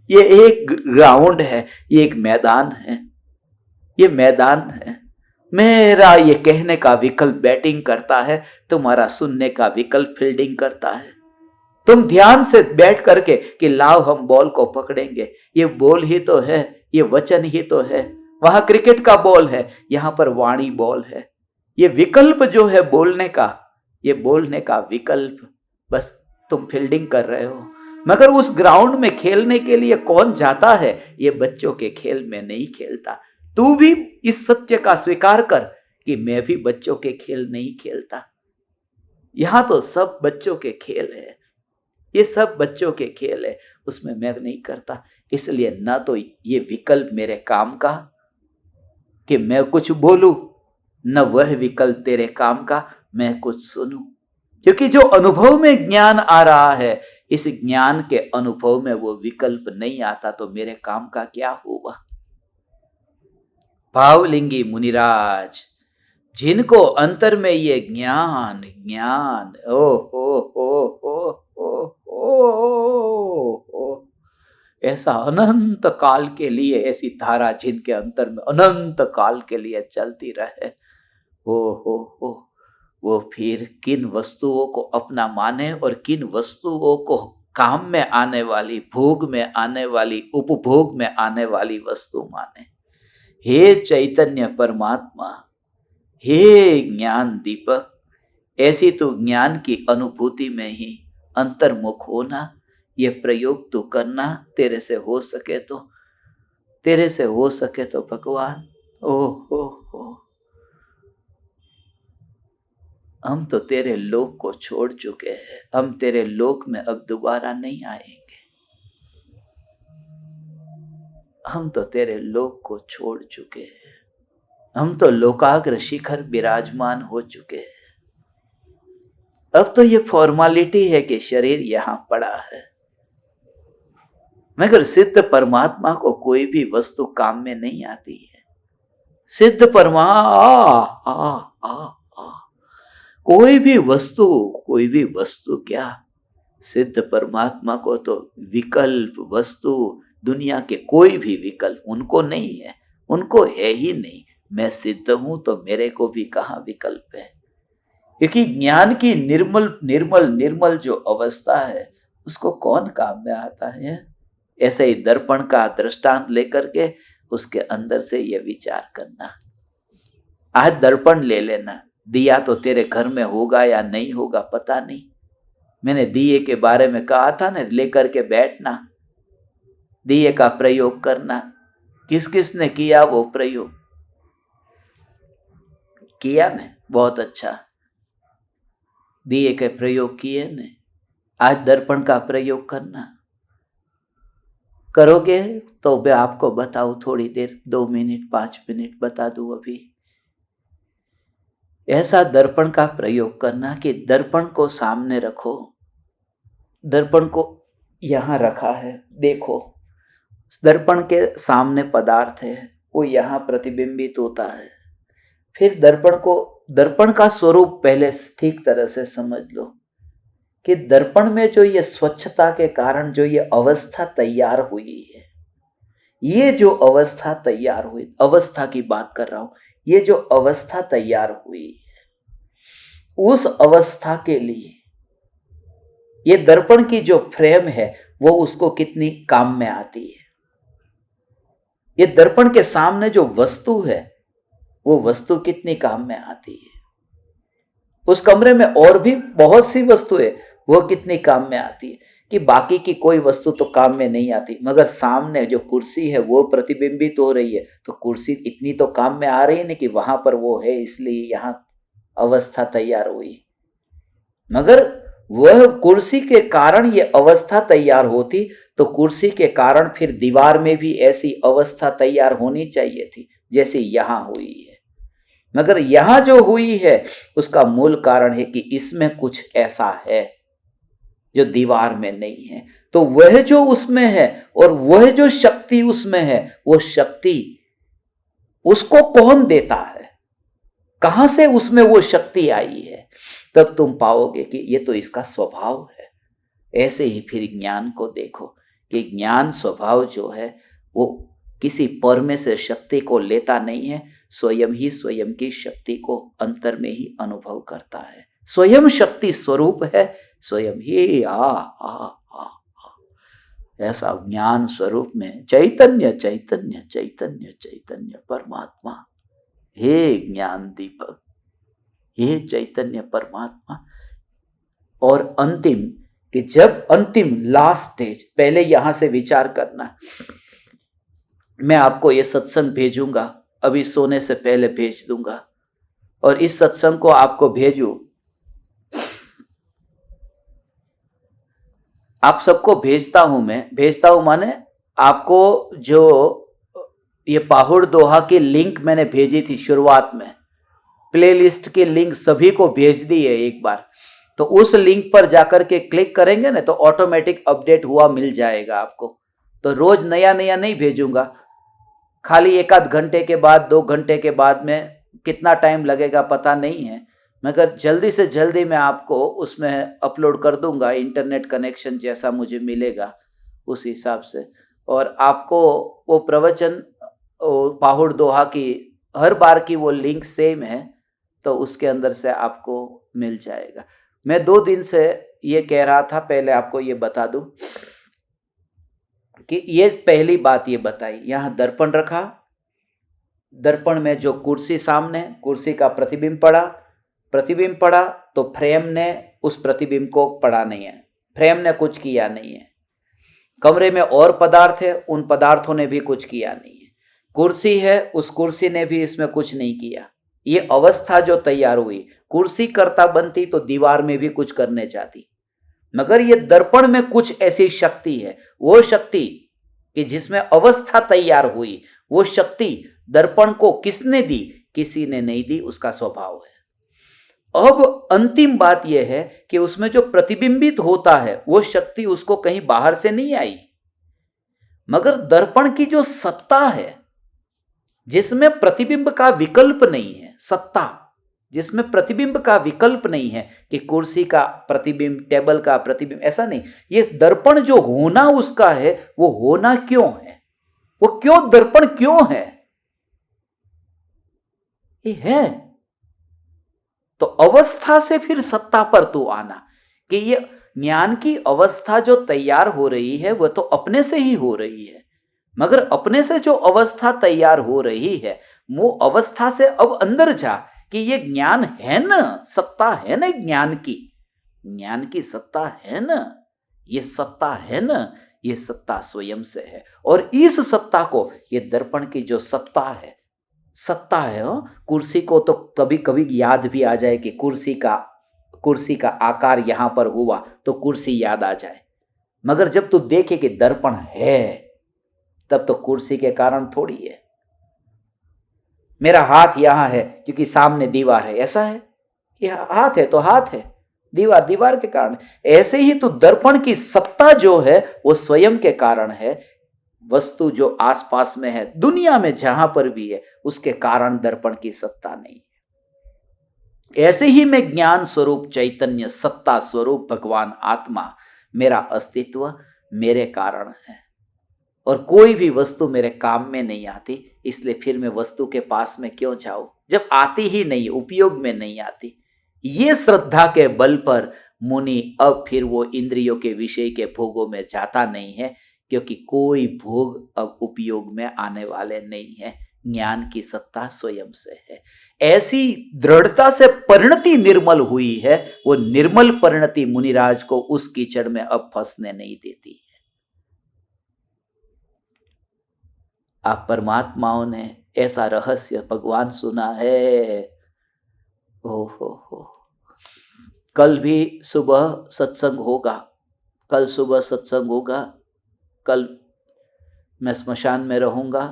ये एक ग्राउंड है, ये एक मैदान है, ये मैदान है। मेरा ये कहने का विकल्प बैटिंग करता है, तुम्हारा सुनने का विकल्प फील्डिंग करता है। तुम ध्यान से बैठ करके कि लाओ हम बॉल को पकड़ेंगे, ये बॉल ही तो है, ये वचन ही तो है। वहां क्रिकेट का बॉल है, यहां पर वाणी बॉल है। ये विकल्प जो है बोलने का, ये बोलने का विकल्प, बस तुम फील्डिंग कर रहे हो। मगर उस ग्राउंड में खेलने के लिए कौन जाता है? ये बच्चों के खेल में नहीं खेलता। तू भी इस सत्य का स्वीकार कर कि मैं भी बच्चों के खेल नहीं खेलता। यहां तो सब बच्चों के खेल है, ये सब बच्चों के खेल है, उसमें मैं नहीं करता। इसलिए ना तो ये विकल्प मेरे काम का कि मैं कुछ बोलूं, न वह विकल्प तेरे काम का मैं कुछ सुनूं। क्योंकि जो अनुभव में ज्ञान आ रहा है, इस ज्ञान के अनुभव में वो विकल्प नहीं आता, तो मेरे काम का क्या हुआ? भावलिंगी मुनिराज, जिनको अंतर में ये ज्ञान ज्ञान ओ ऐसा अनंत काल के लिए, ऐसी धारा जिनके अंतर में अनंत काल के लिए चलती रहे, हो वो फिर किन वस्तुओं को अपना माने और किन वस्तुओं को काम में आने वाली, भोग में आने वाली, उपभोग में आने वाली वस्तु माने। हे चैतन्य परमात्मा, हे ज्ञान दीपक, ऐसी तो ज्ञान की अनुभूति में ही अंतर्मुख होना, ये प्रयोग तो करना। तेरे से हो सके तो, तेरे से हो सके तो भगवान। ओ हम तो तेरे लोक को छोड़ चुके हैं, हम तेरे लोक में अब दोबारा नहीं आएंगे। हम तो तेरे लोक को छोड़ चुके हैं, हम तो लोकाग्र शिखर विराजमान हो चुके हैं। अब तो ये फॉर्मालिटी है कि शरीर यहां पड़ा है, मगर सिद्ध परमात्मा को कोई भी वस्तु काम में नहीं आती है। सिद्ध कोई भी वस्तु क्या, सिद्ध परमात्मा को तो विकल्प वस्तु, दुनिया के कोई भी विकल्प उनको नहीं है, उनको है ही नहीं। मैं सिद्ध हूं तो मेरे को भी कहां विकल्प है? क्योंकि ज्ञान की निर्मल निर्मल निर्मल जो अवस्था है, उसको कौन काम में आता है? ऐसे ही दर्पण का दृष्टांत लेकर के उसके अंदर से ये विचार करना। आज दर्पण ले लेना, दिया तो तेरे घर में होगा या नहीं होगा पता नहीं। मैंने दिए के बारे में कहा था ना, लेकर के बैठना, दिए का प्रयोग करना। किस किस ने किया वो प्रयोग? किया ने, बहुत अच्छा, दिए के प्रयोग किए ने। आज दर्पण का प्रयोग करना, करोगे तो मैं आपको बताऊं थोड़ी देर, 2 मिनट 5 मिनट बता दूं अभी। ऐसा दर्पण का प्रयोग करना कि दर्पण को सामने रखो, दर्पण को यहां रखा है, देखो दर्पण के सामने पदार्थ है, वो यहां प्रतिबिंबित होता है। फिर दर्पण का स्वरूप पहले ठीक तरह से समझ लो कि दर्पण में जो ये स्वच्छता के कारण जो ये अवस्था तैयार हुई है, ये जो अवस्था तैयार हुई, अवस्था की बात कर रहा हूं, ये जो अवस्था तैयार हुई है, उस अवस्था के लिए ये दर्पण की जो फ्रेम है वो उसको कितनी काम में आती है। ये दर्पण के सामने जो वस्तु है वो वस्तु कितनी काम में आती है। उस कमरे में और भी बहुत सी वस्तुएं, वो कितनी काम में आती है कि बाकी की कोई वस्तु तो काम में नहीं आती, मगर सामने जो कुर्सी है वो प्रतिबिंबित हो रही है, तो कुर्सी इतनी तो काम में आ रही है ना कि वहां पर वो है, इसलिए यहां अवस्था तैयार हुई। मगर वह कुर्सी के कारण ये अवस्था तैयार होती तो कुर्सी के कारण फिर दीवार में भी ऐसी अवस्था तैयार होनी चाहिए थी जैसे यहां हुई है। मगर यहां जो हुई है उसका मूल कारण है कि इसमें कुछ ऐसा है जो दीवार में नहीं है। तो वह जो उसमें है और वह जो शक्ति उसमें है, वो शक्ति उसको कौन देता है, कहां से उसमें वो शक्ति आई है, तब तुम पाओगे कि ये तो इसका स्वभाव है। ऐसे ही फिर ज्ञान को देखो कि ज्ञान स्वभाव जो है वो किसी पर में से शक्ति को लेता नहीं है, स्वयं ही स्वयं की शक्ति को अंतर में ही अनुभव करता है। स्वयं शक्ति स्वरूप है, स्वयं ही ऐसा ज्ञान स्वरूप में चैतन्य चैतन्य चैतन्य चैतन्य परमात्मा, हे ज्ञान दीपक, हे चैतन्य परमात्मा। और अंतिम कि जब अंतिम लास्ट स्टेज, पहले यहां से विचार करना, मैं आपको ये सत्संग भेजूंगा, अभी सोने से पहले भेज दूंगा, और इस सत्संग को आपको भेजू, आप सबको भेजता हूं, मैं भेजता हूं माने आपको जो ये पाहुड़ दोहा की लिंक मैंने भेजी थी शुरुआत में, प्लेलिस्ट की लिंक सभी को भेज दी है एक बार, तो उस लिंक पर जाकर के क्लिक करेंगे ना तो ऑटोमेटिक अपडेट हुआ मिल जाएगा आपको। तो रोज नया नया नहीं भेजूंगा, खाली एक आध घंटे के बाद, 2 घंटे के बाद में, कितना टाइम लगेगा पता नहीं है, मगर जल्दी से जल्दी मैं आपको उसमें अपलोड कर दूंगा, इंटरनेट कनेक्शन जैसा मुझे मिलेगा उस हिसाब से। और आपको वो प्रवचन पाहुड़ दोहा की हर बार की वो लिंक सेम है, तो उसके अंदर से आपको मिल जाएगा। मैं 2 दिन से ये कह रहा था, पहले आपको ये बता दूं कि ये पहली बात ये बताई, यहाँ दर्पण रखा, दर्पण में जो कुर्सी सामने, कुर्सी का प्रतिबिंब पड़ा तो फ्रेम ने उस प्रतिबिंब को पढ़ा नहीं है, फ्रेम ने कुछ किया नहीं है। कमरे में और पदार्थ है, उन पदार्थों ने भी कुछ किया नहीं है। कुर्सी है, उस कुर्सी ने भी इसमें कुछ नहीं किया। ये अवस्था जो तैयार हुई, कुर्सी करता बनती तो दीवार में भी कुछ करने जाती, मगर ये दर्पण में कुछ ऐसी शक्ति है, वो शक्ति कि जिसमें अवस्था तैयार हुई, वो शक्ति दर्पण को किसने दी? किसी ने नहीं दी, उसका स्वभाव है। अब अंतिम बात यह है कि उसमें जो प्रतिबिंबित होता है वो शक्ति उसको कहीं बाहर से नहीं आई, मगर दर्पण की जो सत्ता है जिसमें प्रतिबिंब का विकल्प नहीं है, सत्ता जिसमें प्रतिबिंब का विकल्प नहीं है कि कुर्सी का प्रतिबिंब, टेबल का प्रतिबिंब, ऐसा नहीं। ये दर्पण जो होना उसका है, वो होना क्यों है, वो क्यों दर्पण क्यों है, ये है। तो अवस्था से फिर सत्ता पर तू आना कि ये ज्ञान की अवस्था जो तैयार हो रही है वो तो अपने से ही हो रही है, मगर अपने से जो अवस्था तैयार हो रही है वो अवस्था से अब अंदर जा कि ये ज्ञान है ना, सत्ता है ना, ज्ञान की सत्ता है ना, ये सत्ता है ना, ये सत्ता स्वयं से है। और इस सत्ता को, ये दर्पण की जो सत्ता है कुर्सी को तो कभी कभी याद भी आ जाए कि कुर्सी का आकार यहां पर हुआ तो कुर्सी याद आ जाए, मगर जब तू देखे कि दर्पण है तब तो कुर्सी के कारण थोड़ी है। मेरा हाथ यहां है क्योंकि सामने दीवार है, ऐसा है कि हाथ है तो हाथ है, दीवार के कारण। ऐसे ही तो दर्पण की सत्ता जो है वो स्वयं के कारण है, वस्तु जो आसपास में है, दुनिया में जहां पर भी है, उसके कारण दर्पण की सत्ता नहीं है। ऐसे ही मैं ज्ञान स्वरूप चैतन्य सत्ता स्वरूप भगवान आत्मा, मेरा अस्तित्व मेरे कारण है, और कोई भी वस्तु मेरे काम में नहीं आती, इसलिए फिर मैं वस्तु के पास में क्यों जाऊं जब आती ही नहीं, उपयोग में नहीं आती। ये श्रद्धा के बल पर मुनि अब फिर वो इंद्रियों के विषय के भोगों में जाता नहीं है, क्योंकि कोई भोग अब उपयोग में आने वाले नहीं है। ज्ञान की सत्ता स्वयं से है। ऐसी दृढ़ता से परिणति निर्मल हुई है, वो निर्मल परिणति मुनिराज को उस कीचड़ में अब फंसने नहीं देती है। आप परमात्माओं ने ऐसा रहस्य भगवान सुना है। हो कल भी सुबह सत्संग होगा, कल सुबह सत्संग होगा। कल मैं स्मशान में रहूंगा,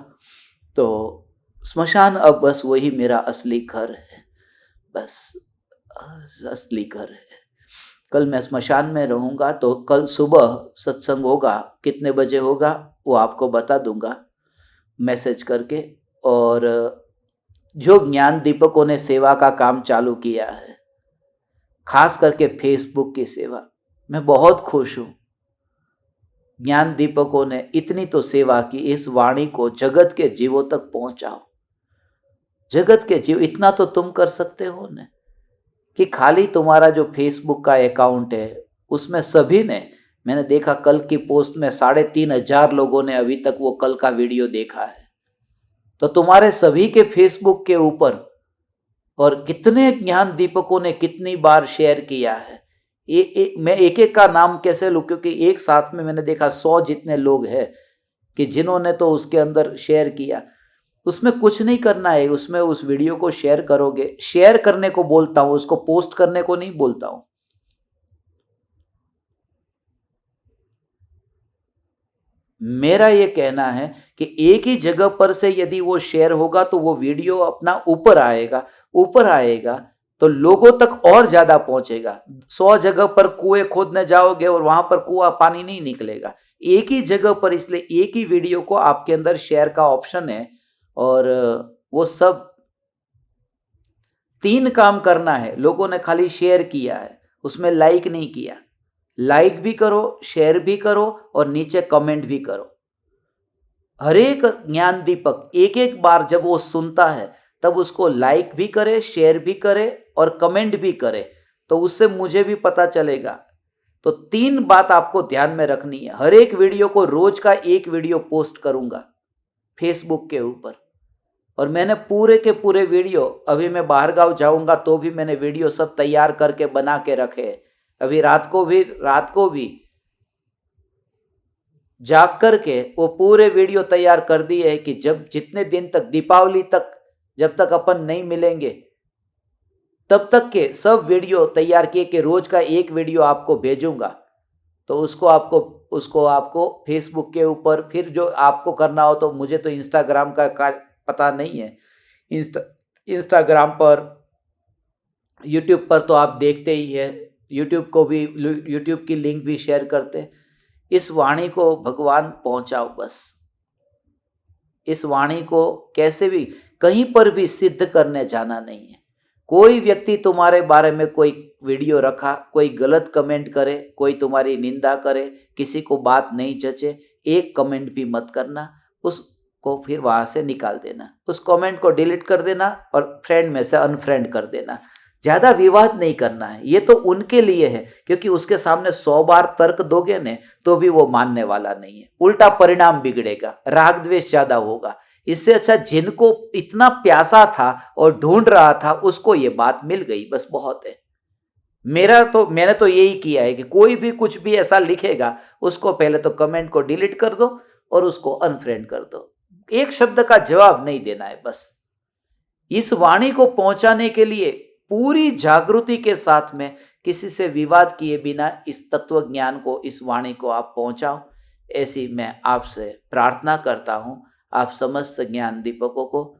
तो स्मशान अब बस वही मेरा असली घर है, बस असली घर है। कल मैं स्मशान में रहूंगा, तो कल सुबह सत्संग होगा। कितने बजे होगा वो आपको बता दूंगा मैसेज करके। और जो ज्ञान दीपकों ने सेवा का काम चालू किया है, खास करके फेसबुक की सेवा, मैं बहुत खुश हूं। ज्ञान दीपकों ने इतनी तो सेवा की, इस वाणी को जगत के जीवों तक पहुंचाओ। जगत के जीव, इतना तो तुम कर सकते हो न, कि खाली तुम्हारा जो फेसबुक का अकाउंट है उसमें सभी ने, मैंने देखा कल की पोस्ट में 3,500 लोगों ने अभी तक वो कल का वीडियो देखा है। तो तुम्हारे सभी के फेसबुक के ऊपर, और कितने ज्ञान दीपकों ने कितनी बार शेयर किया है। मैं एक एक का नाम कैसे लूं, क्योंकि एक साथ में मैंने देखा 100 जितने लोग हैं कि जिन्होंने तो उसके अंदर शेयर किया। उसमें कुछ नहीं करना है, उसमें उस वीडियो को शेयर करोगे, शेयर करने को बोलता हूं, उसको पोस्ट करने को नहीं बोलता हूं। मेरा ये कहना है कि एक ही जगह पर से यदि वो शेयर होगा तो वो वीडियो अपना ऊपर आएगा तो लोगों तक और ज्यादा पहुंचेगा। 100 जगह पर कुएं खोदने जाओगे और वहां पर कुआं पानी नहीं निकलेगा। एक ही जगह पर, इसलिए एक ही वीडियो को आपके अंदर शेयर का ऑप्शन है। और वो सब 3 काम करना है। लोगों ने खाली शेयर किया है, उसमें लाइक नहीं किया। लाइक भी करो, शेयर भी करो और नीचे कमेंट भी करो। हर एक ज्ञान दीपक एक एक बार जब वो सुनता है तब उसको लाइक भी करे, शेयर भी करे और कमेंट भी करे, तो उससे मुझे भी पता चलेगा। तो 3 बात आपको ध्यान में रखनी है। हर एक वीडियो को रोज का एक वीडियो पोस्ट करूंगा फेसबुक के ऊपर। और मैंने पूरे के पूरे वीडियो, अभी मैं बाहर गांव जाऊंगा तो भी मैंने वीडियो सब तैयार करके बना के रखे। अभी रात को भी जाग करके वो पूरे वीडियो तैयार कर दिए है कि जब जितने दिन तक, दीपावली तक, जब तक अपन नहीं मिलेंगे तब तक के सब वीडियो तैयार किए कि रोज का एक वीडियो आपको भेजूंगा। तो उसको आपको फेसबुक के ऊपर, फिर जो आपको करना हो, तो मुझे तो इंस्टाग्राम का पता नहीं है। इंस्टाग्राम पर, यूट्यूब पर तो आप देखते ही है, यूट्यूब की लिंक भी शेयर करते। इस वाणी को भगवान पहुंचाओ बस। इस वाणी को कैसे भी, कहीं पर भी सिद्ध करने जाना नहीं है। कोई व्यक्ति तुम्हारे बारे में कोई वीडियो रखा, कोई गलत कमेंट करे, कोई तुम्हारी निंदा करे, किसी को बात नहीं जचे, एक कमेंट भी मत करना, उसको फिर वहां से निकाल देना, उस कमेंट को डिलीट कर देना और फ्रेंड में से अनफ्रेंड कर देना। ज्यादा विवाद नहीं करना है। ये तो उनके लिए है, क्योंकि उसके सामने 100 बार तर्क दोगे ने तो भी वो मानने वाला नहीं है। उल्टा परिणाम बिगड़ेगा, राग द्वेष ज्यादा होगा। इससे अच्छा जिनको इतना प्यासा था और ढूंढ रहा था उसको ये बात मिल गई, बस बहुत है। मैंने तो यही किया है कि कोई भी कुछ भी ऐसा लिखेगा उसको पहले तो कमेंट को डिलीट कर दो और उसको अनफ्रेंड कर दो। एक शब्द का जवाब नहीं देना है बस। इस वाणी को पहुंचाने के लिए पूरी जागृति के साथ में, किसी से विवाद किए बिना इस तत्व ज्ञान को, इस वाणी को आप पहुंचाओ, ऐसी मैं आपसे प्रार्थना करता हूं। आप समस्त ज्ञान दीपकों को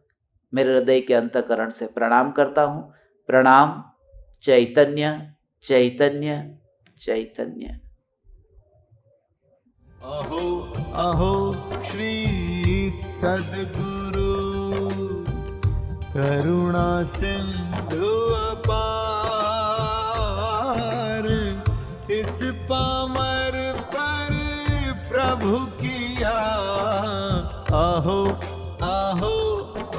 मेरे हृदय के अंतःकरण से प्रणाम करता हूं। प्रणाम। चैतन्य चैतन्य चैतन्य। अहो अहो श्री सद्गुरु करुणा सिंधु अपार, इस पामर पर प्रभु किया अहो अहो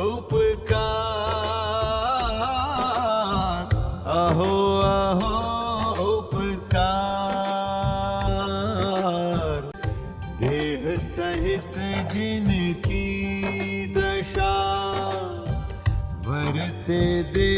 उपकार, अहो अहो उपकार। देह भरित जिनकी दशा, भरते दे